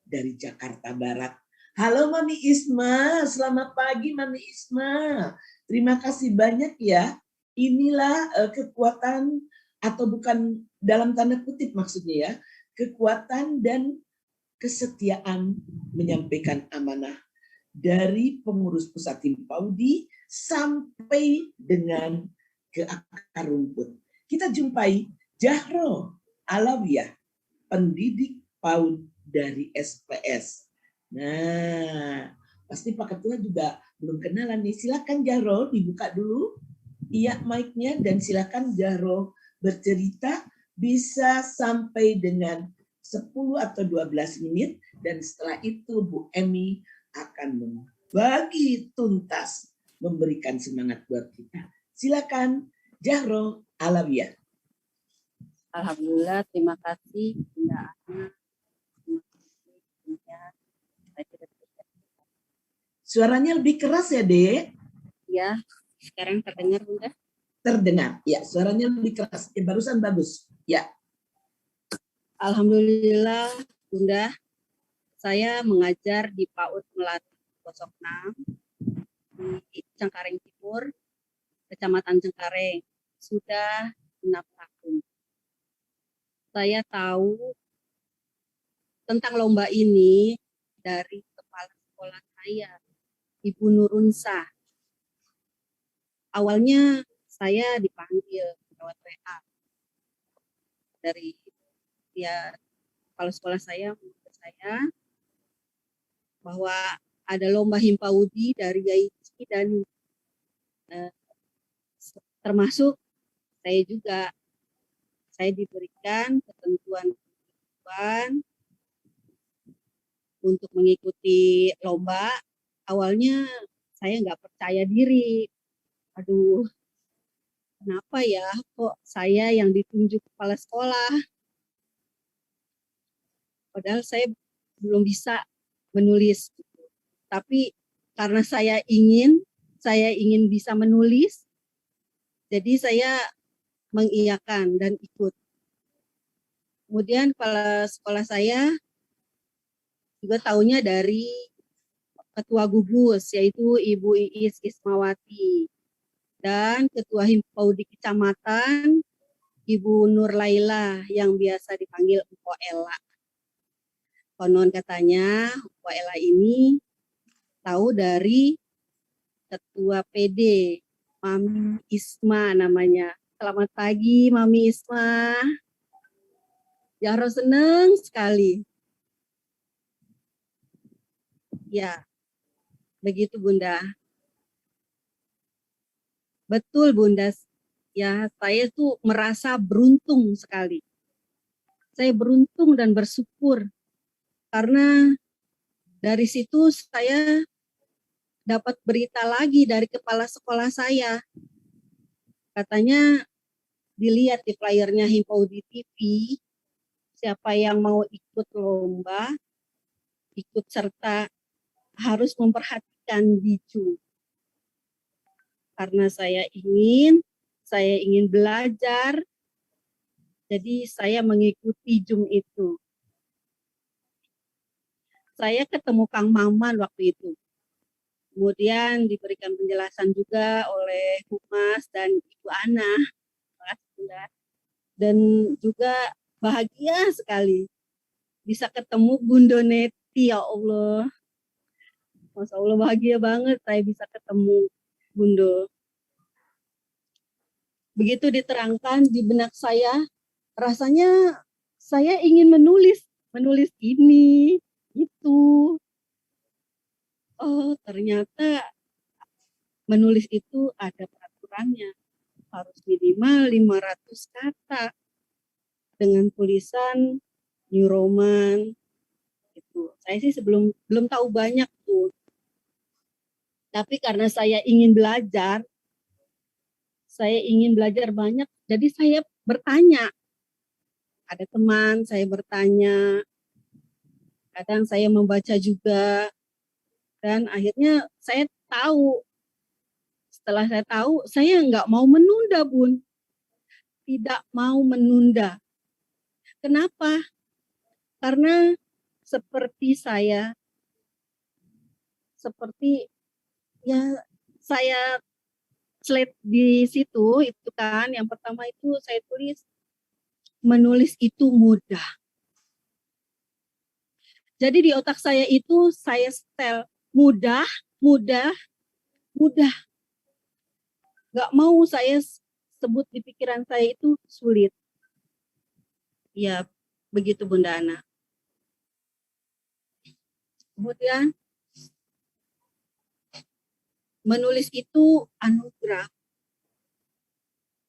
dari Jakarta Barat. Halo Mami Isma, selamat pagi Mami Isma. Terima kasih banyak ya. Inilah kekuatan, atau bukan dalam tanda kutip maksudnya ya, kekuatan dan kesetiaan menyampaikan amanah dari pengurus pusat Himpaudi sampai dengan ke akar rumput. Kita jumpai Zahroh Alawiyah, pendidik PAUD dari SPS. Nah, Pasti Pak Ketua juga belum kenalan nih. Silakan Jahro dibuka dulu. Iya mic-nya dan silakan Jahro bercerita bisa sampai dengan 10 atau 12 menit dan setelah itu Bu Emi akan membagi tuntas memberikan semangat buat kita. Silakan Jahro Alawiyah. Alhamdulillah, terima kasih Bunda Ana. Suaranya lebih keras ya, Dek? Ya, sekarang terdengar Bunda? Terdengar, ya suaranya lebih keras. Barusan bagus, ya. Alhamdulillah Bunda, saya mengajar di PAUD Melati 06 di Cengkareng Timur, Kecamatan Cengkareng, sudah 6 tahun. Saya tahu tentang lomba ini dari kepala sekolah saya, Ibu Nurunsa. Awalnya saya dipanggil lewat WA dari kepala sekolah saya menurut saya bahwa ada lomba Himpaudi dari Gaici dan termasuk saya juga. Saya diberikan ketentuan untuk mengikuti lomba. Awalnya saya nggak percaya diri. Aduh, kenapa ya kok saya yang ditunjuk kepala sekolah? Padahal saya belum bisa menulis. Tapi karena saya ingin bisa menulis, jadi saya mengiyakan dan ikut. Kemudian kepala sekolah saya juga tahunya dari ketua gugus, yaitu Ibu Iis Ismawati, dan ketua Himpaudi Kecamatan, Ibu Nur Laila, yang biasa dipanggil Mpo Ella. Konon katanya Mpo Ella ini tahu dari ketua PD, Mami Isma namanya. Selamat pagi Mami Isma. Jahro senang sekali. Ya, begitu Bunda. Betul Bunda. Ya, saya tuh merasa beruntung sekali. Saya beruntung dan bersyukur karena dari situ saya dapat berita lagi dari kepala sekolah saya. Katanya dilihat di flyernya Himpaudi TV, siapa yang mau ikut lomba, ikut serta harus memperhatikan Diju. Karena saya ingin belajar, jadi saya mengikuti Jum itu. Saya ketemu Kang Maman waktu itu. Kemudian diberikan penjelasan juga oleh Humas dan Ibu Ana. Dan juga bahagia sekali bisa ketemu Bunda Neti, ya Allah. Masya Allah bahagia banget saya bisa ketemu Bunda. Begitu diterangkan di benak saya, rasanya saya ingin menulis ini, itu. Oh, ternyata menulis itu ada peraturannya. Harus minimal 500 kata dengan tulisan New Roman. Itu. Saya sih belum tahu banyak tuh. Tapi karena saya ingin belajar banyak, jadi saya bertanya. Ada teman saya bertanya, kadang saya membaca juga, dan akhirnya saya tahu. Setelah saya tahu, saya nggak mau menunda, Bun. Tidak mau menunda. Kenapa? Karena seperti saya slide di situ, itu kan, yang pertama itu saya tulis, menulis itu mudah. Jadi di otak saya itu saya setel mudah. Gak mau saya sebut di pikiran saya itu sulit. Ya, begitu Bunda Ana. Kemudian menulis itu anugerah.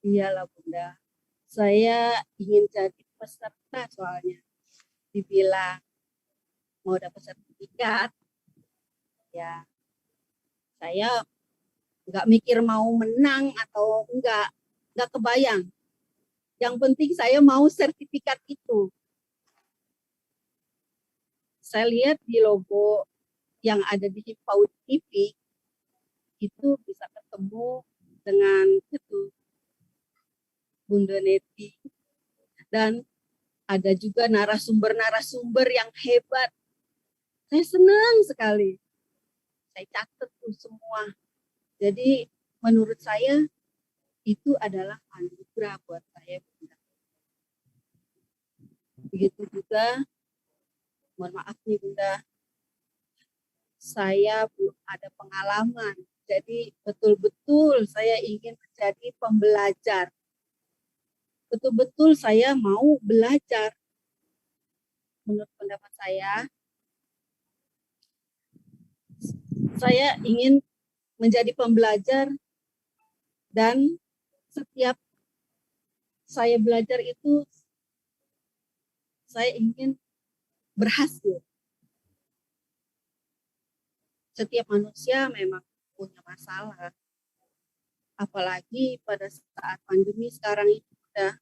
Iyalah Bunda, saya ingin jadi peserta soalnya. Dibilang mau dapat sertifikat, ya saya nggak mikir mau menang atau nggak kebayang. Yang penting saya mau sertifikat itu. Saya lihat di logo yang ada di Himpaud TV, itu bisa ketemu dengan itu Bunda Neti. Dan ada juga narasumber-narasumber yang hebat. Saya senang sekali. Saya catat tuh semua. Jadi menurut saya itu adalah anugerah buat saya. Begitu juga, mohon maaf nih Bunda, saya belum ada pengalaman. Jadi betul-betul saya ingin menjadi pembelajar. Betul-betul saya mau belajar. Menurut pendapat saya ingin menjadi pembelajar, dan setiap saya belajar itu saya ingin berhasil. Setiap manusia memang punya masalah. Apalagi pada saat pandemi sekarang ini udah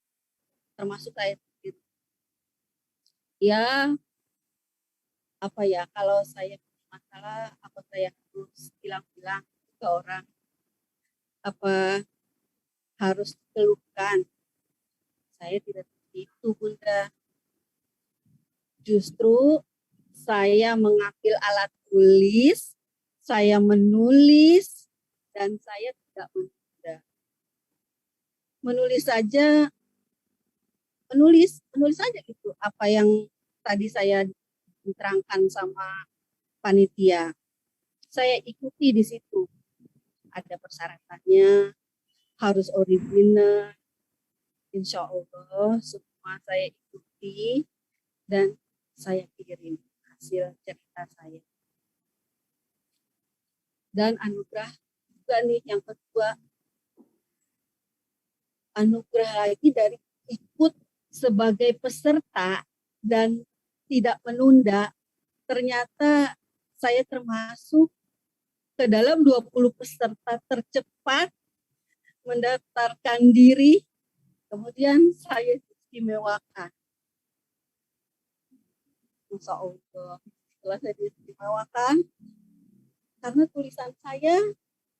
termasuk kayak gitu. Ya, kalau saya punya masalah, apa saya harus bilang-bilang ke orang? Apa harus dikeluhkan? Saya tidak seperti itu, Bunda. Justru saya mengambil alat tulis, saya menulis, dan saya tidak menunda. Menulis saja gitu. Apa yang tadi saya diterangkan sama panitia, saya ikuti di situ. Ada persyaratannya, harus original. Insya Allah semua saya ikuti dan saya kirim hasil cerita saya. Dan anugerah juga nih yang kedua, anugerah lagi dari ikut sebagai peserta dan tidak menunda. Ternyata saya termasuk ke dalam 20 peserta tercepat mendaftarkan diri, kemudian saya diistimewakan. Masya Allah, setelah saya diistimewakan, karena tulisan saya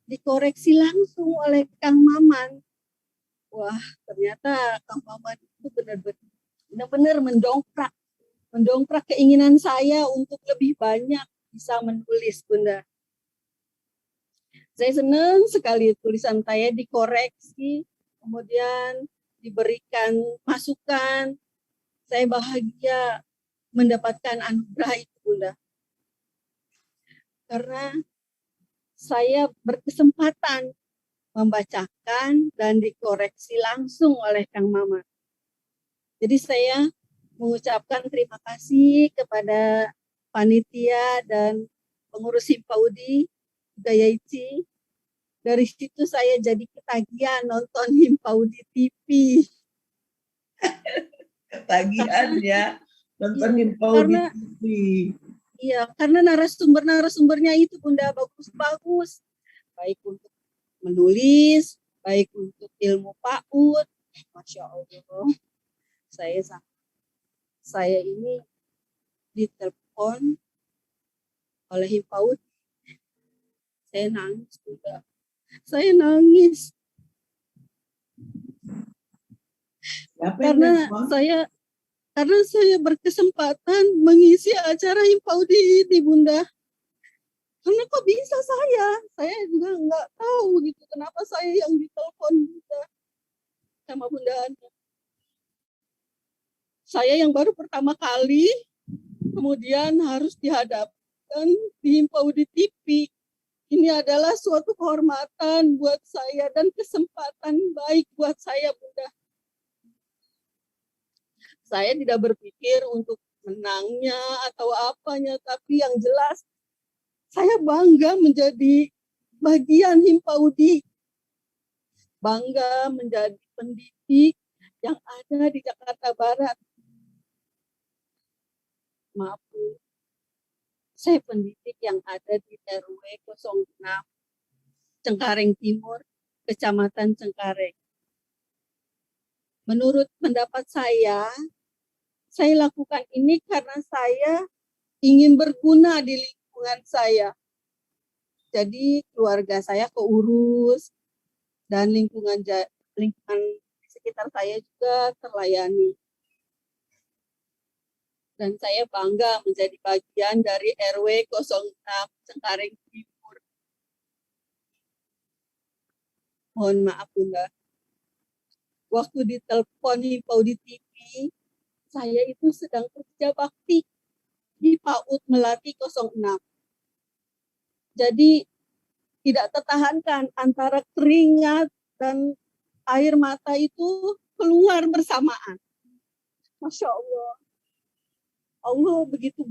dikoreksi langsung oleh Kang Maman. Wah, ternyata Kang Maman itu benar-benar mendongkrak keinginan saya untuk lebih banyak bisa menulis, Bunda. Saya senang sekali tulisan saya dikoreksi, kemudian diberikan masukan. Saya bahagia mendapatkan anugerah itu, Bunda. Karena saya berkesempatan membacakan dan dikoreksi langsung oleh Kang Maman. Jadi saya mengucapkan terima kasih kepada panitia dan pengurus Himpaudi Gayaici. Dari situ saya jadi ketagihan nonton Himpaudi TV. Ketagihan ya, nonton Himpaudi TV. Iya, karena narasumbernya itu Bunda bagus-bagus. Baik untuk menulis, baik untuk ilmu PAUD. Masya Allah. Saya ini ditelepon oleh Himpaud. Saya nangis juga. Saya nangis. Karena saya berkesempatan mengisi acara Himpaudi ini, Bunda. Karena kok bisa saya juga nggak tahu gitu kenapa saya yang ditelepon Bunda sama Bunda Ana. Saya yang baru pertama kali, kemudian harus dihadapkan di Himpaudi TV. Ini adalah suatu kehormatan buat saya dan kesempatan baik buat saya, Bunda. Saya tidak berpikir untuk menangnya atau apanya, tapi yang jelas saya bangga menjadi bagian Himpaudi. Bangga menjadi pendidik yang ada di Jakarta Barat. Maaf Bu, saya pendidik yang ada di RW 06 Cengkareng Timur, Kecamatan Cengkareng. Menurut pendapat saya lakukan ini karena saya ingin berguna di lingkungan saya. Jadi keluarga saya keurus dan lingkungan di sekitar saya juga terlayani. Dan saya bangga menjadi bagian dari RW 06 Cengkareng Timur. Mohon maaf Bunda. Waktu ditelepon Himpaudi TV, saya itu sedang kerja bakti di PAUD Melati 06. Jadi tidak tertahankan antara keringat dan air mata itu keluar bersamaan. Masya Allah. Allah begitu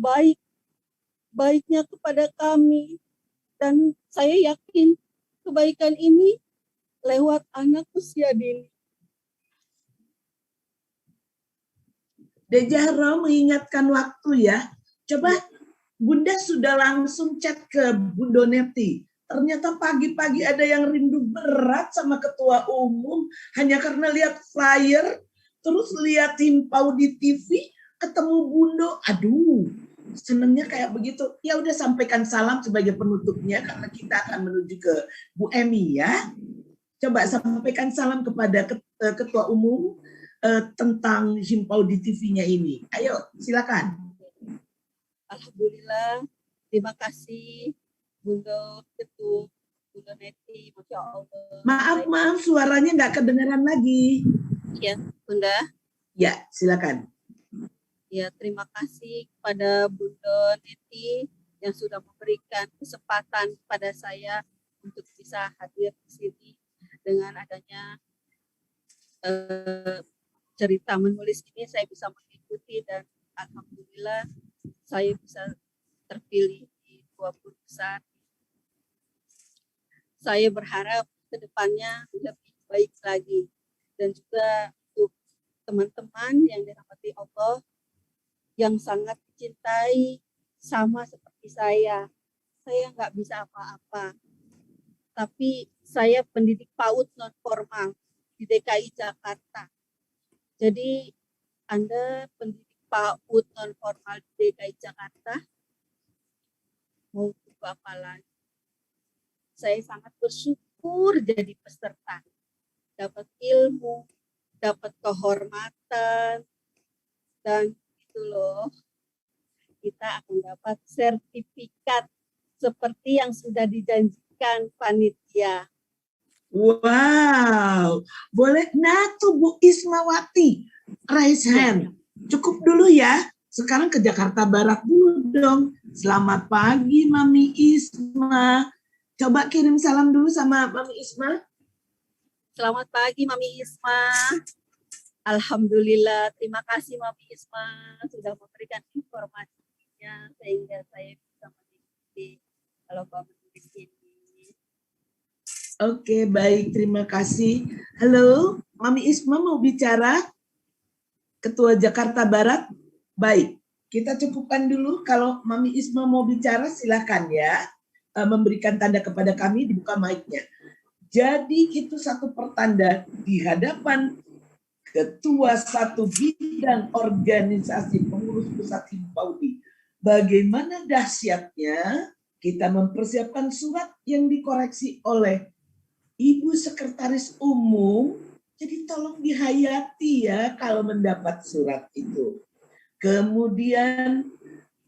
baiknya kepada kami. Dan saya yakin kebaikan ini lewat anak usia dini. Dejahro mengingatkan waktu ya. Coba Bunda sudah langsung chat ke Bunda Neti. Ternyata pagi-pagi ada yang rindu berat sama ketua umum hanya karena lihat flyer, terus lihat Himpaudi TV, ketemu Bundo. Aduh, senengnya kayak begitu. Ya udah, sampaikan salam sebagai penutupnya karena kita akan menuju ke Bu Emi ya. Coba sampaikan salam kepada ketua umum tentang Himpaudi TV-nya ini. Ayo, silakan. Alhamdulillah, terima kasih Bunda Ketua, Bunda Neti, Masya Allah. Maaf, suaranya nggak kedengaran lagi. Ya, Bunda. Ya, silakan. Ya, terima kasih kepada Bunda Neti yang sudah memberikan kesempatan pada saya untuk bisa hadir di sini dengan adanya cerita menulis ini. Saya bisa mengikuti dan alhamdulillah saya bisa terpilih di 20 besar. Saya berharap ke depannya lebih baik lagi. Dan juga untuk teman-teman yang dirahmati Allah yang sangat dicintai sama seperti saya. Saya nggak bisa apa-apa. Tapi saya pendidik PAUD non formal di DKI Jakarta. Jadi Anda pendidik PAUD non formal di DKI Jakarta, mau tunggu apa lagi? Saya sangat bersyukur jadi peserta, dapat ilmu, dapat kehormatan, dan itu loh, kita akan dapat sertifikat seperti yang sudah dijanjikan panitia. Wow, boleh. Nah tuh Bu Ismawati, raise hand. Cukup dulu ya, sekarang ke Jakarta Barat dulu dong. Selamat pagi Mami Isma. Coba kirim salam dulu sama Mami Isma. Selamat pagi Mami Isma. Alhamdulillah, terima kasih Mami Isma sudah memberikan informasinya sehingga saya bisa mengikuti lomba menulis ini. Oke, baik, terima kasih. Halo, Mami Isma mau bicara? Ketua Jakarta Barat. Baik, kita cukupkan dulu. Kalau Mami Isma mau bicara silakan ya. Memberikan tanda kepada kami, dibuka mic-nya. Jadi itu satu pertanda di hadapan ketua satu bidang organisasi pengurus pusat Himpaudi. Bagaimana dahsyatnya kita mempersiapkan surat yang dikoreksi oleh Ibu Sekretaris Umum. Jadi tolong dihayati ya kalau mendapat surat itu. Kemudian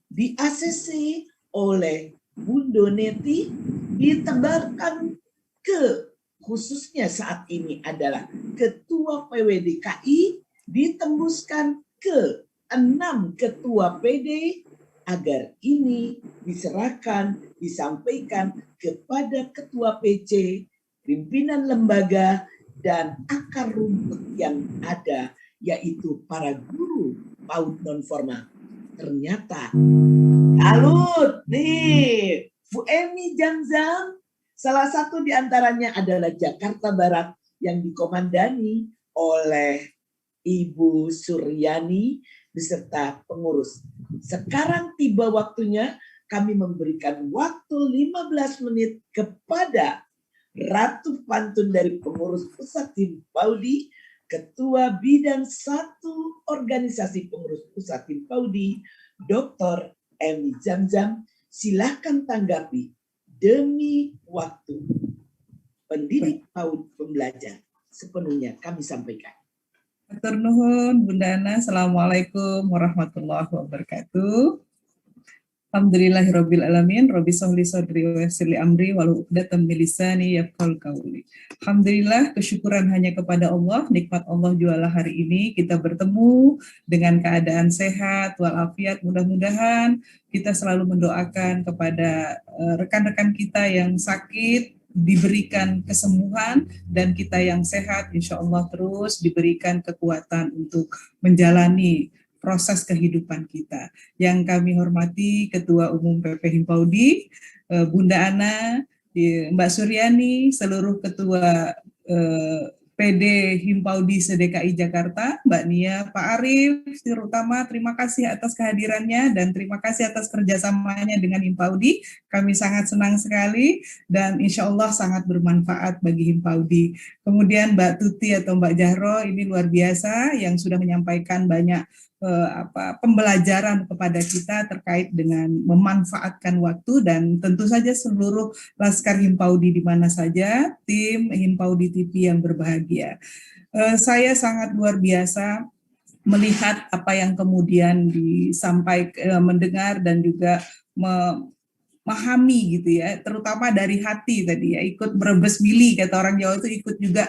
di ACC oleh Bunda Neti, ditebarkan ke khususnya saat ini adalah Ketua PWDKI, ditembuskan ke 6 Ketua PD agar ini diserahkan, disampaikan kepada Ketua PC, pimpinan lembaga, dan akar rumput yang ada, yaitu para guru PAUD non formal. Ternyata salut nih Bu Emi Jamzam Salah satu di antaranya adalah Jakarta Barat yang dikomandani oleh Ibu Suryani beserta pengurus. Sekarang tiba waktunya kami memberikan waktu 15 menit kepada Ratu Pantun dari pengurus pusat Himpaudi, Ketua Bidang 1 Organisasi Pengurus Pusat Himpaudi, Dr. Emi Zamzam. Silahkan tanggapi demi waktu. Pendidik PAUD pembelajar sepenuhnya kami sampaikan. Hatur nuhun Bunda Ana. Assalamualaikum warahmatullahi wabarakatuh. Alhamdulillahirabbil alamin. Rabbi sholli shodri wa yassir li amri wahlul 'uqdatam min lisani yafqahu qawli. Alhamdulillah, kesyukuran hanya kepada Allah. Nikmat Allah jualah hari ini kita bertemu dengan keadaan sehat walafiat. Mudah-mudahan kita selalu mendoakan kepada rekan-rekan kita yang sakit diberikan kesembuhan, dan kita yang sehat insya Allah terus diberikan kekuatan untuk menjalani proses kehidupan kita. Yang kami hormati Ketua Umum PP Himpaudi, Bunda Ana, Mbak Suryani, seluruh Ketua PD Himpaudi se-DKI Jakarta, Mbak Nia, Pak Arif, terutama terima kasih atas kehadirannya dan terima kasih atas kerjasamanya dengan Himpaudi. Kami sangat senang sekali dan insya Allah sangat bermanfaat bagi Himpaudi. Kemudian Mbak Tuti atau Mbak Jahro ini luar biasa yang sudah menyampaikan banyak pembelajaran kepada kita terkait dengan memanfaatkan waktu, dan tentu saja seluruh Laskar Himpaudi di mana saja, tim Himpaudi TV yang berbahagia. Saya sangat luar biasa melihat apa yang kemudian disampaikan, mendengar dan juga memahami gitu ya, terutama dari hati tadi ya, ikut berebes mili kata orang Jawa itu, ikut juga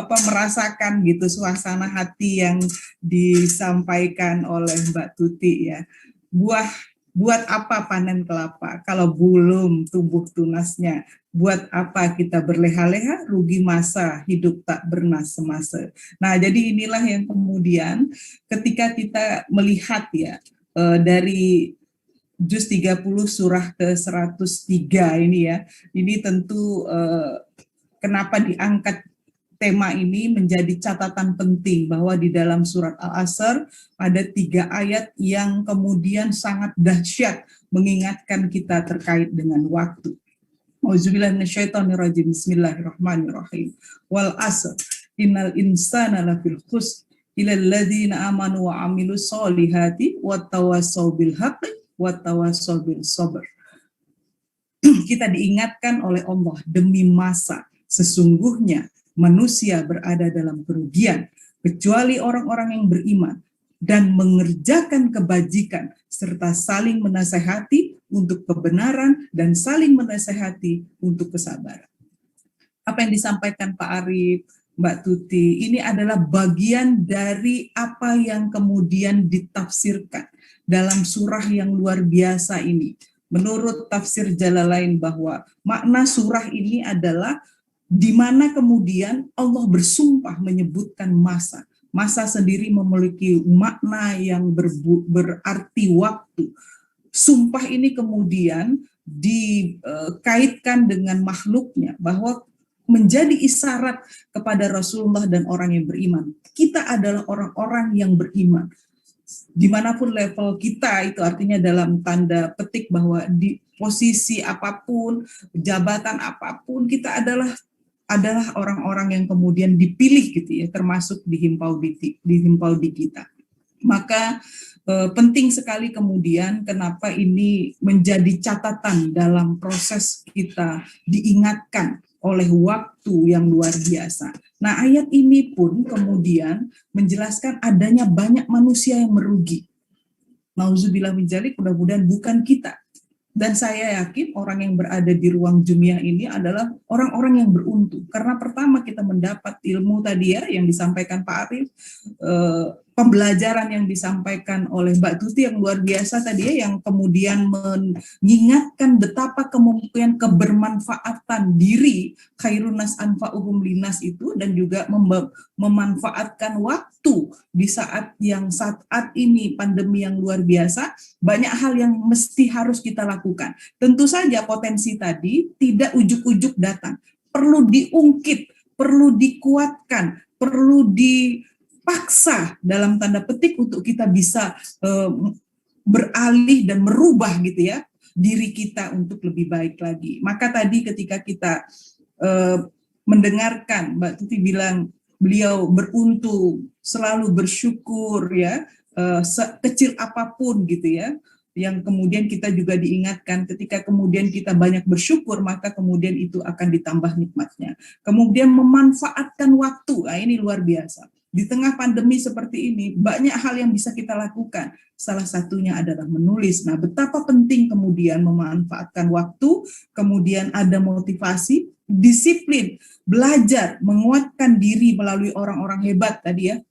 merasakan gitu suasana hati yang disampaikan oleh Mbak Tuti ya. Buat apa panen kelapa kalau belum tumbuh tunasnya? Buat apa kita berleha-leha, rugi masa, hidup tak bernas semasa. Nah, jadi inilah yang kemudian ketika kita melihat ya dari Juz 30 surah ke-103 ini ya, ini tentu kenapa diangkat tema ini menjadi catatan penting bahwa di dalam surat Al-Asr ada 3 ayat yang kemudian sangat dahsyat mengingatkan kita terkait dengan waktu. Auzubillahi minasyaitonirrajim. Bismillahirrahmanirrahim. Wal asr innal insana lafil khusr illal ladzina amanu wa amilus solihati wattawassaw bil haqqi wattawassaw bil sabr. Kita diingatkan oleh Allah demi masa sesungguhnya manusia berada dalam kerugian kecuali orang-orang yang beriman dan mengerjakan kebajikan serta saling menasehati untuk kebenaran dan saling menasehati untuk kesabaran. Apa yang disampaikan Pak Arif, Mbak Tuti, ini adalah bagian dari apa yang kemudian ditafsirkan dalam surah yang luar biasa ini. Menurut tafsir Jalalain bahwa makna surah ini adalah di mana kemudian Allah bersumpah menyebutkan masa. Masa sendiri memiliki makna yang berarti waktu. Sumpah ini kemudian dikaitkan dengan makhluknya bahwa menjadi isyarat kepada Rasulullah dan orang yang beriman. Kita adalah orang-orang yang beriman. Dimanapun level kita, itu artinya dalam tanda petik bahwa di posisi apapun, jabatan apapun, kita adalah orang-orang yang kemudian dipilih gitu ya, termasuk di Himpaudi kita. Maka penting sekali kemudian kenapa ini menjadi catatan dalam proses kita diingatkan oleh waktu yang luar biasa. Nah, ayat ini pun kemudian menjelaskan adanya banyak manusia yang merugi. Nauzubillah min dzalik, mudah-mudahan bukan kita. Dan saya yakin orang yang berada di ruang Jumiyah ini adalah orang-orang yang beruntung. Karena pertama kita mendapat ilmu tadi ya, yang disampaikan Pak Arif, pembelajaran yang disampaikan oleh Mbak Tuti yang luar biasa tadi ya, yang kemudian mengingatkan betapa kemungkinan kebermanfaatan diri khairun nas anfa'uhum linas itu, dan juga memanfaatkan waktu di saat ini pandemi yang luar biasa. Banyak hal yang mesti harus kita lakukan. Tentu saja potensi tadi tidak ujuk-ujuk datang, perlu diungkit, perlu dikuatkan, perlu dipaksa dalam tanda petik untuk kita bisa beralih dan merubah gitu ya diri kita untuk lebih baik lagi. Maka tadi ketika kita mendengarkan Mbak Tuti bilang beliau beruntung, selalu bersyukur ya, sekecil apapun gitu ya, yang kemudian kita juga diingatkan ketika kemudian kita banyak bersyukur, maka kemudian itu akan ditambah nikmatnya. Kemudian memanfaatkan waktu, nah ini luar biasa. Di tengah pandemi seperti ini, banyak hal yang bisa kita lakukan. Salah satunya adalah menulis. Nah, betapa penting kemudian memanfaatkan waktu, kemudian ada motivasi, disiplin, belajar, menguatkan diri melalui orang-orang hebat tadi ya.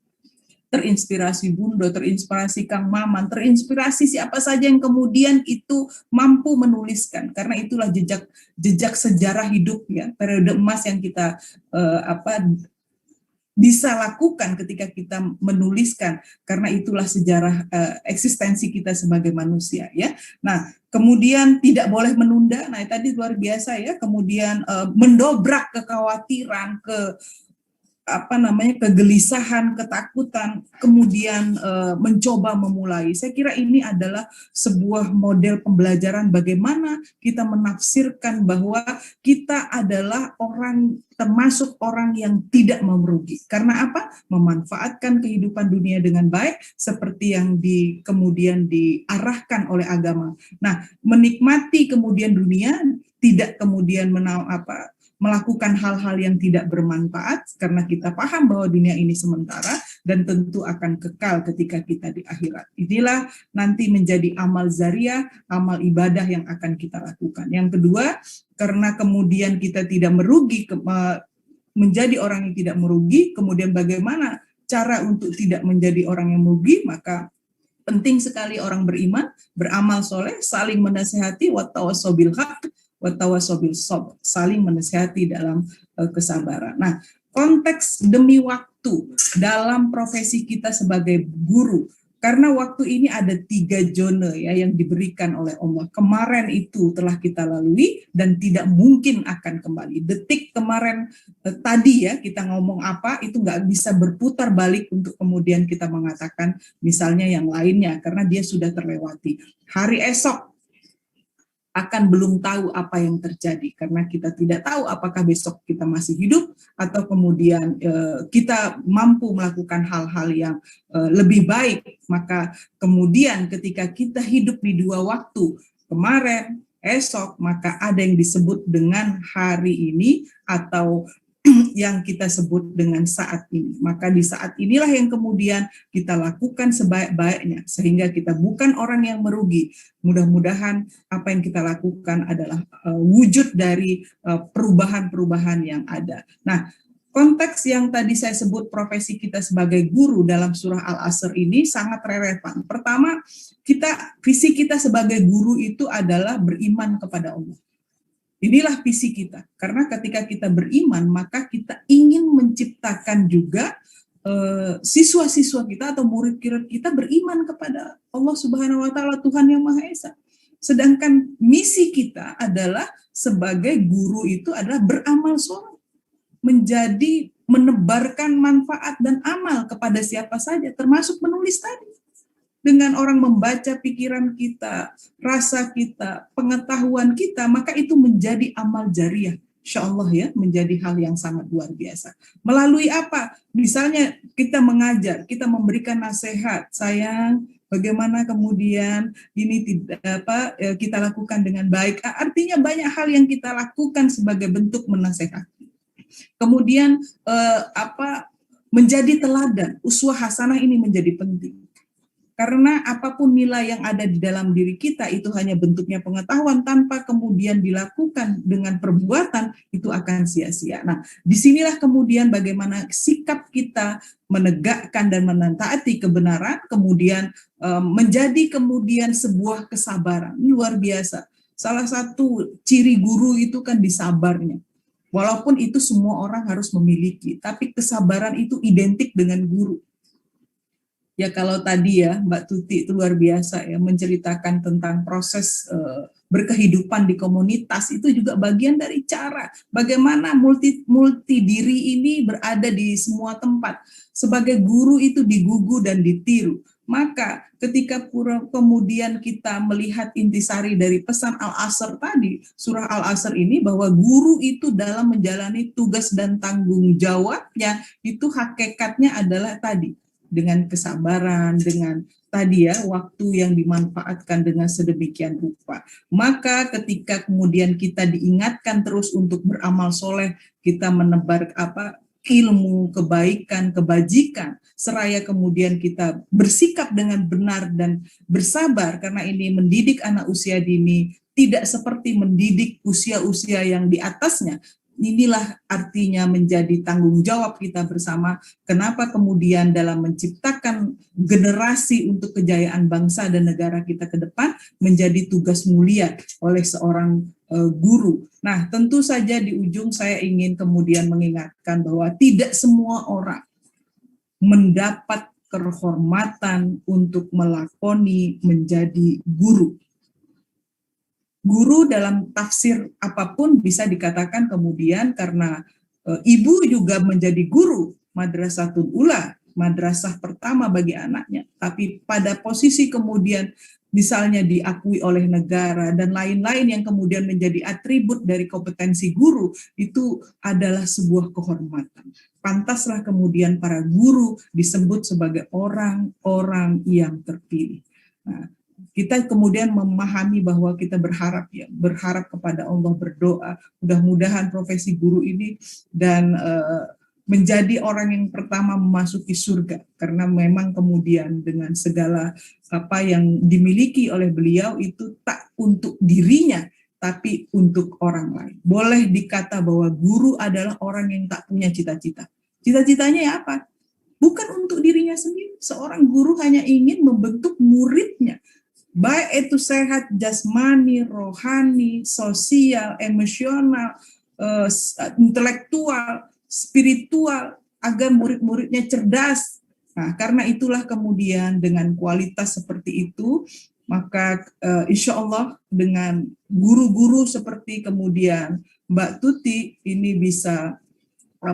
Terinspirasi Bundo, terinspirasi Kang Maman, terinspirasi siapa saja yang kemudian itu mampu menuliskan, karena itulah jejak sejarah hidup ya, periode emas yang kita bisa lakukan ketika kita menuliskan, karena itulah sejarah eksistensi kita sebagai manusia ya. Nah, kemudian tidak boleh menunda. Nah, tadi luar biasa ya. Kemudian mendobrak kekhawatiran, kegelisahan, ketakutan, kemudian mencoba memulai. Saya kira ini adalah sebuah model pembelajaran bagaimana kita menafsirkan bahwa kita adalah termasuk orang yang tidak merugi. Karena apa? Memanfaatkan kehidupan dunia dengan baik seperti yang kemudian diarahkan oleh agama. Nah, menikmati kemudian dunia, tidak kemudian melakukan hal-hal yang tidak bermanfaat, karena kita paham bahwa dunia ini sementara dan tentu akan kekal ketika kita di akhirat. Inilah nanti menjadi amal zariah, amal ibadah yang akan kita lakukan. Yang kedua, karena kemudian kita tidak merugi, menjadi orang yang tidak merugi, kemudian bagaimana cara untuk tidak menjadi orang yang merugi, maka penting sekali orang beriman, beramal soleh, saling menasihati, wattawassaw bil haqq, wattawassaw bis sabr, saling menasihati dalam kesabaran. Nah, konteks demi waktu dalam profesi kita sebagai guru, karena waktu ini ada 3 zona ya yang diberikan oleh Allah. Kemarin itu telah kita lalui dan tidak mungkin akan kembali. Detik kemarin tadi ya kita ngomong apa itu nggak bisa berputar balik untuk kemudian kita mengatakan misalnya yang lainnya, karena dia sudah terlewati. Hari esok akan belum tahu apa yang terjadi, karena kita tidak tahu apakah besok kita masih hidup atau kemudian kita mampu melakukan hal-hal yang lebih baik. Maka kemudian ketika kita hidup di 2 waktu, kemarin, esok, maka ada yang disebut dengan hari ini atau yang kita sebut dengan saat ini. Maka di saat inilah yang kemudian kita lakukan sebaik-baiknya, sehingga kita bukan orang yang merugi. Mudah-mudahan apa yang kita lakukan adalah wujud dari perubahan-perubahan yang ada. Nah, konteks yang tadi saya sebut profesi kita sebagai guru dalam surah Al-Asr ini sangat relevan. Pertama, visi kita sebagai guru itu adalah beriman kepada Allah. Inilah visi kita, karena ketika kita beriman, maka kita ingin menciptakan juga siswa-siswa kita atau murid-murid kita beriman kepada Allah Subhanahu wa Ta'ala, Tuhan yang Maha Esa. Sedangkan misi kita adalah sebagai guru itu adalah beramal soleh, menjadi menebarkan manfaat dan amal kepada siapa saja, termasuk menulis tadi. Dengan orang membaca pikiran kita, rasa kita, pengetahuan kita, maka itu menjadi amal jariah. Insya Allah ya, menjadi hal yang sangat luar biasa. Melalui apa? Misalnya kita mengajar, kita memberikan nasihat, sayang, bagaimana kemudian ini tidak kita lakukan dengan baik. Artinya banyak hal yang kita lakukan sebagai bentuk menasehati. Kemudian menjadi teladan, uswah hasanah ini menjadi penting. Karena apapun nilai yang ada di dalam diri kita itu hanya bentuknya pengetahuan, tanpa kemudian dilakukan dengan perbuatan itu akan sia-sia. Nah, disinilah kemudian bagaimana sikap kita menegakkan dan mentaati kebenaran, kemudian menjadi kemudian sebuah kesabaran. Ini luar biasa. Salah satu ciri guru itu kan disabarnya. Walaupun itu semua orang harus memiliki, tapi kesabaran itu identik dengan guru. Ya kalau tadi ya Mbak Tuti itu luar biasa ya menceritakan tentang proses berkehidupan di komunitas, itu juga bagian dari cara bagaimana multi diri ini berada di semua tempat. Sebagai guru itu digugu dan ditiru. Maka ketika kemudian kita melihat intisari dari pesan Al-Asr tadi, surah Al-Asr ini, bahwa guru itu dalam menjalani tugas dan tanggung jawabnya, itu hakikatnya adalah tadi, dengan kesabaran, dengan tadi ya, waktu yang dimanfaatkan dengan sedemikian rupa. Maka ketika kemudian kita diingatkan terus untuk beramal soleh, kita menebar ilmu, kebaikan, kebajikan, seraya kemudian kita bersikap dengan benar dan bersabar, karena ini mendidik anak usia dini tidak seperti mendidik usia-usia yang di atasnya. Inilah artinya menjadi tanggung jawab kita bersama. Kenapa kemudian dalam menciptakan generasi untuk kejayaan bangsa dan negara kita ke depan menjadi tugas mulia oleh seorang guru. Nah, tentu saja di ujung saya ingin kemudian mengingatkan bahwa tidak semua orang mendapat kehormatan untuk melakoni menjadi guru. Guru dalam tafsir apapun bisa dikatakan kemudian karena ibu juga menjadi guru madrasatul ula, madrasah pertama bagi anaknya, tapi pada posisi kemudian misalnya diakui oleh negara dan lain-lain yang kemudian menjadi atribut dari kompetensi guru, itu adalah sebuah kehormatan. Pantaslah kemudian para guru disebut sebagai orang-orang yang terpilih. Nah, kita kemudian memahami bahwa kita berharap kepada Allah, berdoa, mudah-mudahan profesi guru ini dan menjadi orang yang pertama memasuki surga, karena memang kemudian dengan segala apa yang dimiliki oleh beliau itu tak untuk dirinya, tapi untuk orang lain. Boleh dikata bahwa guru adalah orang yang tak punya cita-cita. Cita-citanya ya apa? Bukan untuk dirinya sendiri. Seorang guru hanya ingin membentuk muridnya, baik itu sehat jasmani, rohani, sosial, emosional, intelektual, spiritual, agar murid-muridnya cerdas. Nah, karena itulah kemudian dengan kualitas seperti itu, maka insya Allah dengan guru-guru seperti kemudian Mbak Tuti ini bisa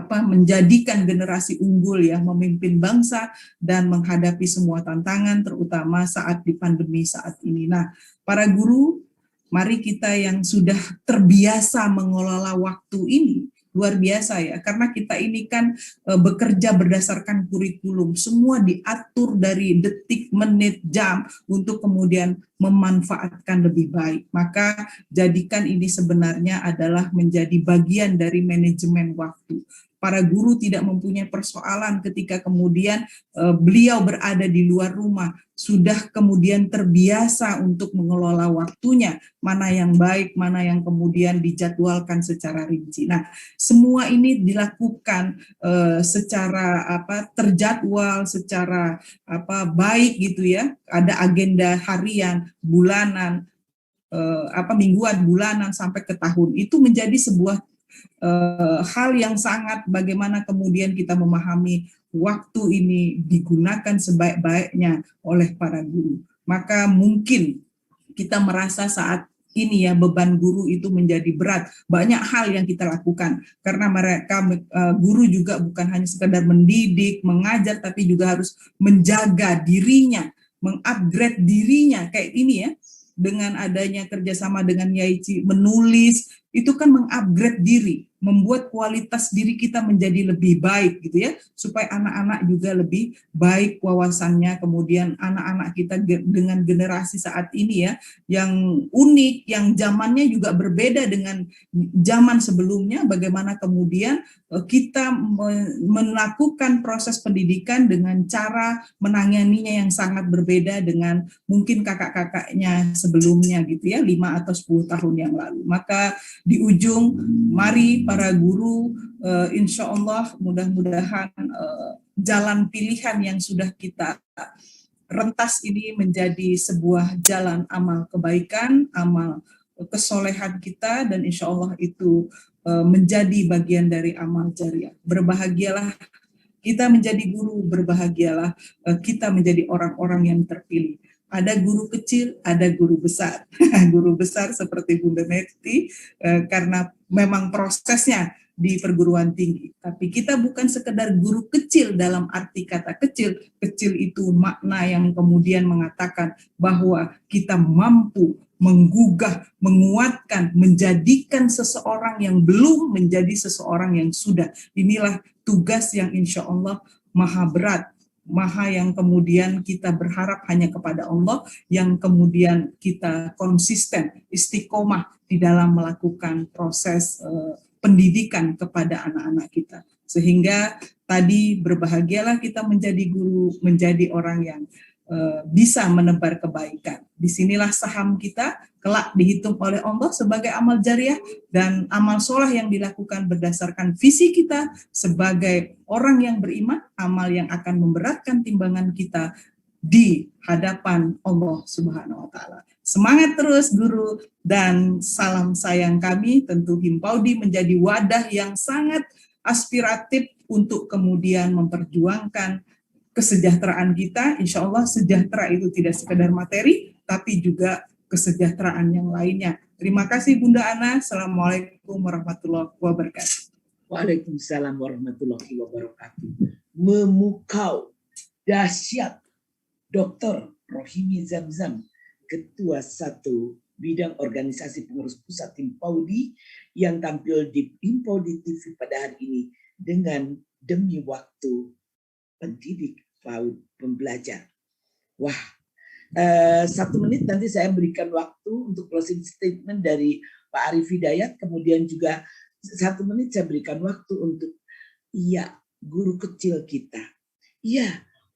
menjadikan generasi unggul ya, memimpin bangsa dan menghadapi semua tantangan, terutama saat di pandemi saat ini. Nah, para guru, mari kita yang sudah terbiasa mengelola waktu ini, luar biasa ya, karena kita ini kan bekerja berdasarkan kurikulum, semua diatur dari detik, menit, jam untuk kemudian memanfaatkan lebih baik. Maka jadikan ini sebenarnya adalah menjadi bagian dari manajemen waktu. Para guru tidak mempunyai persoalan ketika kemudian beliau berada di luar rumah, sudah kemudian terbiasa untuk mengelola waktunya, mana yang baik, mana yang kemudian dijadwalkan secara rinci. Nah, semua ini dilakukan secara terjadwal, secara baik gitu ya. Ada agenda harian, bulanan, mingguan, bulanan sampai ke tahun. Itu menjadi sebuah hal yang sangat bagaimana kemudian kita memahami waktu ini digunakan sebaik-baiknya oleh para guru. Maka mungkin kita merasa saat ini ya beban guru itu menjadi berat. Banyak hal yang kita lakukan karena mereka guru juga bukan hanya sekedar mendidik, mengajar, tapi juga harus menjaga dirinya, mengupgrade dirinya kayak ini ya. Dengan adanya kerjasama dengan Yaici menulis, itu kan mengupgrade diri, membuat kualitas diri kita menjadi lebih baik gitu ya, supaya anak-anak juga lebih baik wawasannya. Kemudian anak-anak kita dengan generasi saat ini ya, yang unik, yang zamannya juga berbeda dengan zaman sebelumnya, bagaimana kemudian kita melakukan proses pendidikan dengan cara menanganinya yang sangat berbeda dengan mungkin kakak-kakaknya sebelumnya gitu ya, 5 atau 10 tahun yang lalu. Maka di ujung, mari para guru, insya Allah mudah-mudahan jalan pilihan yang sudah kita rentas ini menjadi sebuah jalan amal kebaikan, amal kesolehan kita, dan insya Allah itu menjadi bagian dari amal jariah. Berbahagialah kita menjadi guru, berbahagialah kita menjadi orang-orang yang terpilih. Ada guru kecil, ada guru besar. Guru besar seperti Bunda Mekti, karena memang prosesnya di perguruan tinggi. Tapi kita bukan sekedar guru kecil dalam arti kata kecil. Kecil itu makna yang kemudian mengatakan bahwa kita mampu menggugah, menguatkan, menjadikan seseorang yang belum menjadi seseorang yang sudah. Inilah tugas yang insya Allah maha berat, maha yang kemudian kita berharap hanya kepada Allah, yang kemudian kita konsisten, istiqomah di dalam melakukan proses pendidikan kepada anak-anak kita. Sehingga tadi berbahagialah kita menjadi guru, menjadi orang yang bisa menebar kebaikan. Disinilah saham kita kelak dihitung oleh Allah sebagai amal jariah, dan amal soleh yang dilakukan berdasarkan visi kita sebagai orang yang beriman, amal yang akan memberatkan timbangan kita di hadapan Allah Subhanahu wa Ta'ala. Semangat terus guru, dan salam sayang kami. Tentu Himpaudi menjadi wadah yang sangat aspiratif untuk kemudian memperjuangkan kesejahteraan kita. Insya Allah sejahtera itu tidak sekedar materi, tapi juga kesejahteraan yang lainnya. Terima kasih Bunda Ana. Assalamualaikum warahmatullahi wabarakatuh. Waalaikumsalam warahmatullahi wabarakatuh. Memukau, dahsyat. Dr. Rohimi Zamzam, Ketua 1 Bidang Organisasi Pengurus Pusat Himpaudi, yang tampil di Himpaudi TV pada hari ini dengan demi waktu pendidik PAUD pembelajar. Wah, 1 menit nanti saya berikan waktu untuk closing statement dari Pak Arif Hidayat, kemudian juga 1 menit saya berikan waktu untuk guru kecil kita.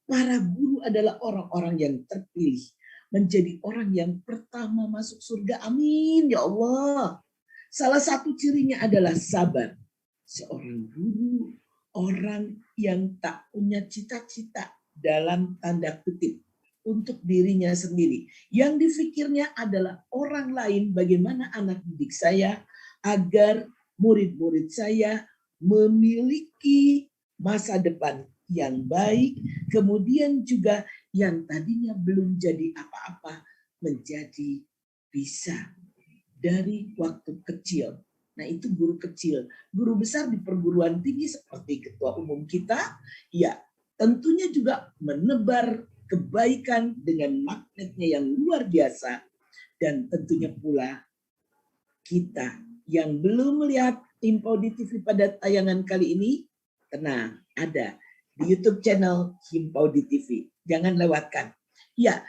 Para guru adalah orang-orang yang terpilih menjadi orang yang pertama masuk surga. Amin ya Allah. Salah satu cirinya adalah sabar. Seorang guru, orang yang tak punya cita-cita dalam tanda kutip untuk dirinya sendiri. Yang difikirnya adalah orang lain, bagaimana anak didik saya agar murid-murid saya memiliki masa depan yang baik, kemudian juga yang tadinya belum jadi apa-apa menjadi bisa dari waktu kecil. Nah, itu guru kecil. Guru besar di perguruan tinggi seperti ketua umum kita, tentunya juga menebar kebaikan dengan magnetnya yang luar biasa. Dan tentunya pula kita yang belum melihat Himpaudi TV pada tayangan kali ini, tenang, ada di YouTube channel Himpaudi TV. Jangan lewatkan.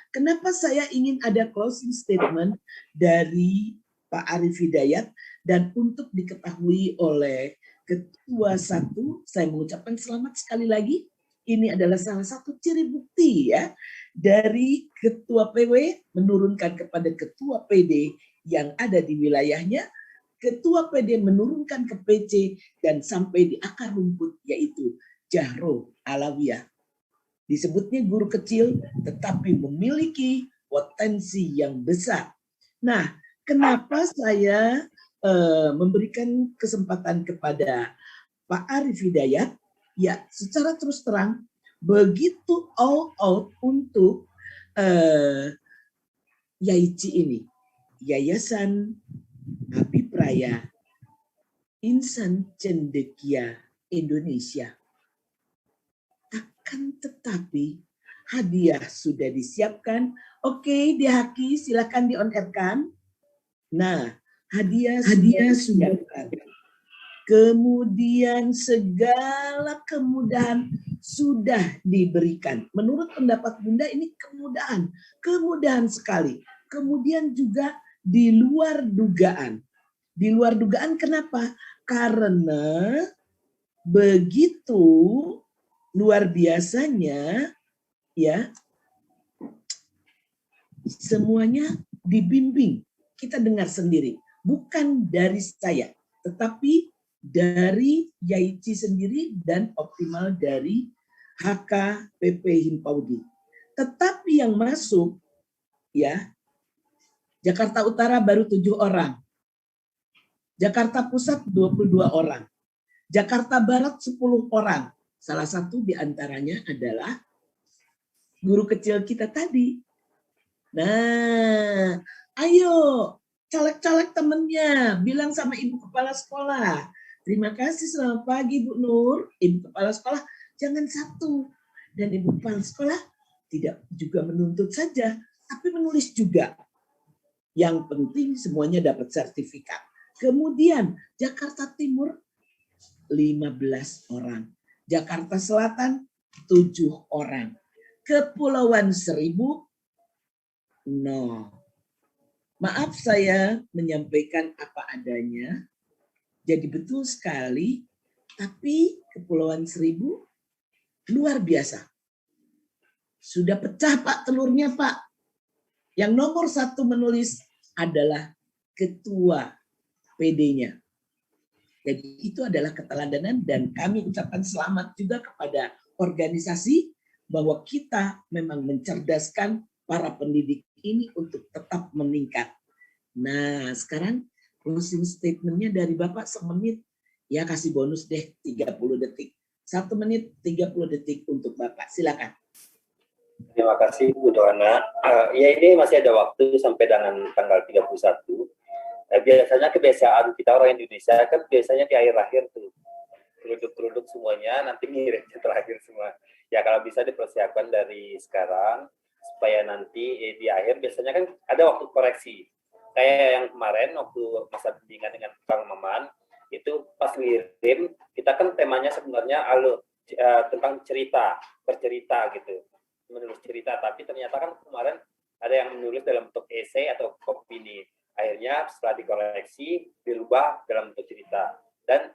Kenapa saya ingin ada closing statement dari Pak Arif Hidayat, dan untuk diketahui oleh Ketua 1, saya mengucapkan selamat sekali lagi. Ini adalah salah satu ciri bukti dari Ketua PW menurunkan kepada Ketua PD yang ada di wilayahnya, Ketua PD menurunkan ke PC dan sampai di akar rumput, yaitu Jahro Alawiyah. Disebutnya guru kecil tetapi memiliki potensi yang besar. Nah, kenapa saya memberikan kesempatan kepada Pak Arif Hidayat? Secara terus terang, begitu all out untuk YAICI ini, Yayasan Abipraya Insan Cendekia Indonesia. Akan tetapi hadiah sudah disiapkan. Oke, Dihaki, silakan di-on-air-kan. Nah, hadiah sudah disiapkan. Kemudian segala kemudahan sudah diberikan. Menurut pendapat Bunda ini kemudahan sekali. Kemudian juga di luar dugaan. Di luar dugaan kenapa? Karena begitu luar biasanya semuanya dibimbing. Kita dengar sendiri, bukan dari saya, tetapi dari YAICI sendiri dan optimal dari HKPP Himpaudi. Tetapi yang masuk Jakarta Utara baru 7 orang. Jakarta Pusat 22 orang. Jakarta Barat 10 orang. Salah satu di antaranya adalah guru kecil kita tadi. Nah, ayo caleg-caleg temennya, bilang sama Ibu Kepala Sekolah. Terima kasih, selamat pagi Bu Nur. Ibu Kepala Sekolah jangan satu. Dan Ibu Kepala Sekolah tidak juga menuntut saja, tapi menulis juga. Yang penting semuanya dapat sertifikat. Kemudian Jakarta Timur 15 orang. Jakarta Selatan 7 orang. Kepulauan Seribu 0. Maaf saya menyampaikan apa adanya. Jadi betul sekali, tapi Kepulauan Seribu luar biasa. Sudah pecah Pak telurnya Pak. Yang nomor 1 menulis adalah ketua PD-nya. Jadi itu adalah keteladanan dan kami ucapkan selamat juga kepada organisasi bahwa kita memang mencerdaskan para pendidik ini untuk tetap meningkat. Nah sekarang closing statement-nya dari Bapak semenit, ya kasih bonus deh 30 detik. 1 menit 30 detik untuk Bapak, silakan. Terima kasih Bu Doana. Ya ini masih ada waktu sampai dengan tanggal 31. Biasanya kebiasaan kita orang Indonesia kan biasanya di akhir-akhir tuh produk-produk semuanya nanti ngirimnya terakhir semua. Ya kalau bisa dipersiapkan dari sekarang supaya nanti di akhir biasanya kan ada waktu koreksi. Kayak yang kemarin waktu masa bimbingan dengan Kang Maman itu pas ngirim kita kan temanya sebenarnya tentang bercerita gitu. Menulis cerita, tapi ternyata kan kemarin ada yang menulis dalam bentuk esai atau opini. Akhirnya setelah dikoreksi, dirubah dalam bentuk cerita. Dan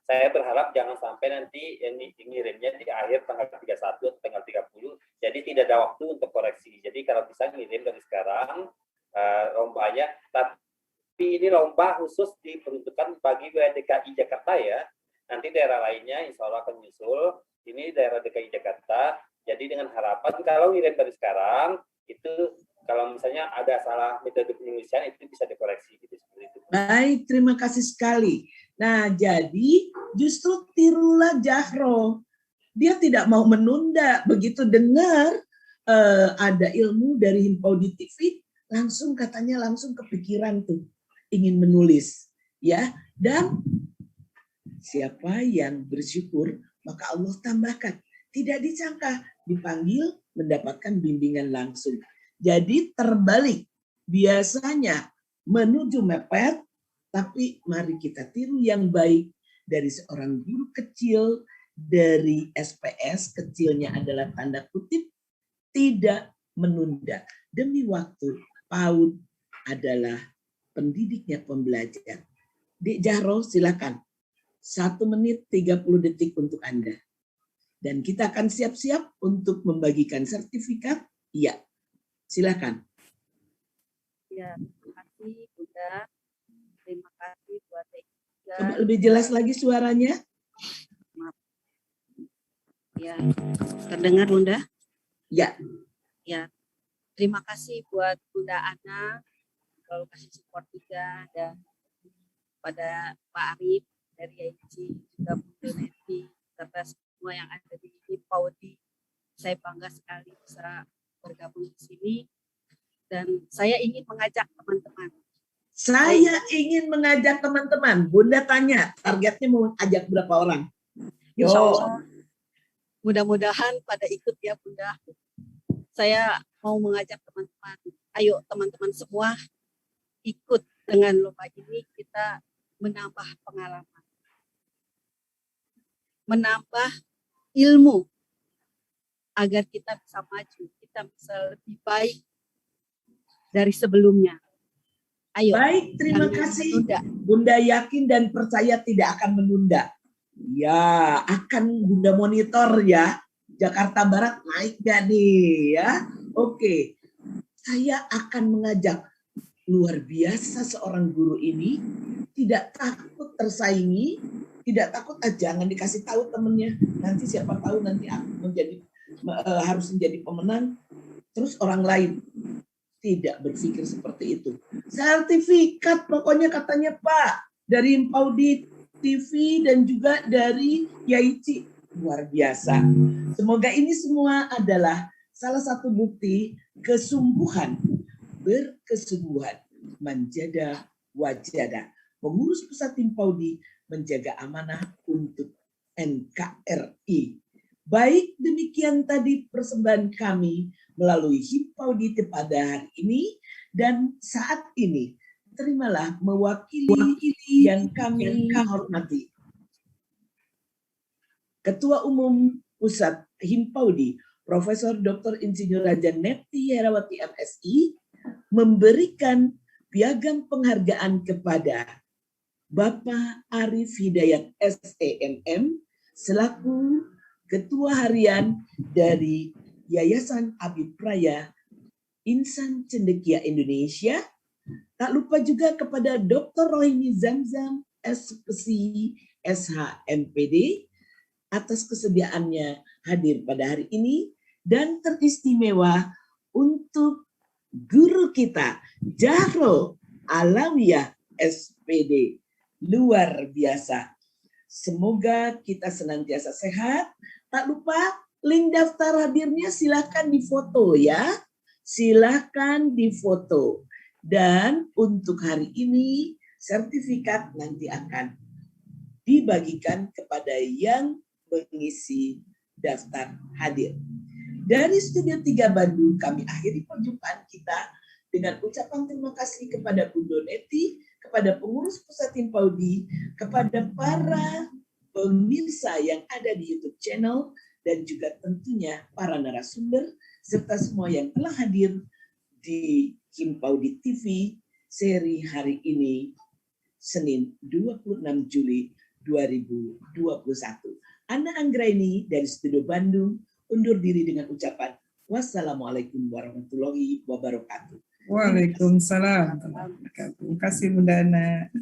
saya berharap jangan sampai nanti ini ngirimnya di akhir tanggal 31 atau tanggal 30, jadi tidak ada waktu untuk koreksi. Jadi kalau bisa ngirim dari sekarang lombanya, tapi ini lomba khusus diperuntukkan bagi wilayah DKI Jakarta ya. Nanti daerah lainnya insya Allah akan menyusul. Ini daerah DKI Jakarta. Jadi dengan harapan kalau ngirim dari sekarang itu kalau misalnya ada salah metode penulisan itu bisa dikoreksi gitu seperti itu. Baik, terima kasih sekali. Nah, jadi justru tirulah Jahro. Dia tidak mau menunda, begitu dengar ada ilmu dari Himpaudi TV, langsung kepikiran tuh ingin menulis, ya. Dan siapa yang bersyukur maka Allah tambahkan. Tidak disangka dipanggil mendapatkan bimbingan langsung. Jadi terbalik, biasanya menuju mepet, tapi mari kita tiru yang baik dari seorang guru kecil, dari SPS, kecilnya adalah tanda kutip, tidak menunda. Demi waktu, PAUD adalah pendidiknya pembelajar. Dik Jahro silakan, 1 menit 30 detik untuk Anda. Dan kita akan siap-siap untuk membagikan sertifikat. Iya, silakan. Ya, terima kasih Bunda. Terima kasih buat juga. Coba lebih jelas lagi suaranya. Maaf. Ya, terdengar Bunda? Ya. Ya, terima kasih buat Bunda Ana, kalau kasih support juga, dan pada Pak Arif dari IC, juga Bunda Neti, serta semua yang ada di Himpaudi. Saya bangga sekali bisa bergabung di sini dan saya ingin mengajak teman-teman. Saya ingin mengajak teman-teman. Bunda tanya, targetnya mau ajak berapa orang? Yo. Insya Allah, mudah-mudahan pada ikut ya Bunda. Saya mau mengajak teman-teman. Ayo teman-teman semua ikut dengan lomba ini, kita menambah pengalaman, menambah ilmu agar kita bisa maju, kita bisa lebih baik dari sebelumnya. Ayo. Baik, terima kasih. Bunda yakin dan percaya tidak akan menunda. Ya, akan Bunda monitor ya. Jakarta Barat naik gak nih ya? Oke. Saya akan mengajak, luar biasa seorang guru ini tidak takut tersaingi, tidak takut jangan dikasih tahu temennya. Nanti siapa tahu nanti aku harus menjadi pemenang. Terus orang lain tidak berpikir seperti itu. sertifikat pokoknya katanya Pak, dari Himpaudi TV dan juga dari Yaici. Luar biasa. Semoga ini semua adalah salah satu bukti kesungguhan, berkesungguhan menjaga wajada, pengurus pusat Himpaudi menjaga amanah untuk NKRI. Baik, demikian tadi persembahan kami melalui Himpaudi pada hari ini, dan saat ini terimalah mewakili yang kami hormati Ketua Umum Pusat Himpaudi, Profesor Dr. Insinyur Haja Nepti Herawati MSI, memberikan piagam penghargaan kepada Bapak Arif Hidayat SEMM selaku Ketua Harian dari Yayasan Abipraya Insan Cendekia Indonesia. Tak lupa juga kepada Dr. Rohini Zamzam SPC SHMPD atas kesediaannya hadir pada hari ini, dan teristimewa untuk guru kita Jahro Alawiyah SPD. Luar biasa. Semoga kita senantiasa sehat. Tak lupa link daftar hadirnya silahkan difoto ya. Silahkan difoto. Dan untuk hari ini sertifikat nanti akan dibagikan kepada yang mengisi daftar hadir. Dari Studio 3 Bandung kami akhiri perjumpaan kita dengan ucapan terima kasih kepada Bu Doneti, kepada pengurus pusat Himpaudi, kepada para pemirsa yang ada di YouTube channel, dan juga tentunya para narasumber serta semua yang telah hadir di Himpaudi TV seri hari ini Senin 26 Juli 2021. Ana Anggraini dari Studio Bandung undur diri dengan ucapan wassalamualaikum warahmatullahi wabarakatuh. Waalaikumsalam. Terima kasih Bunda Ana.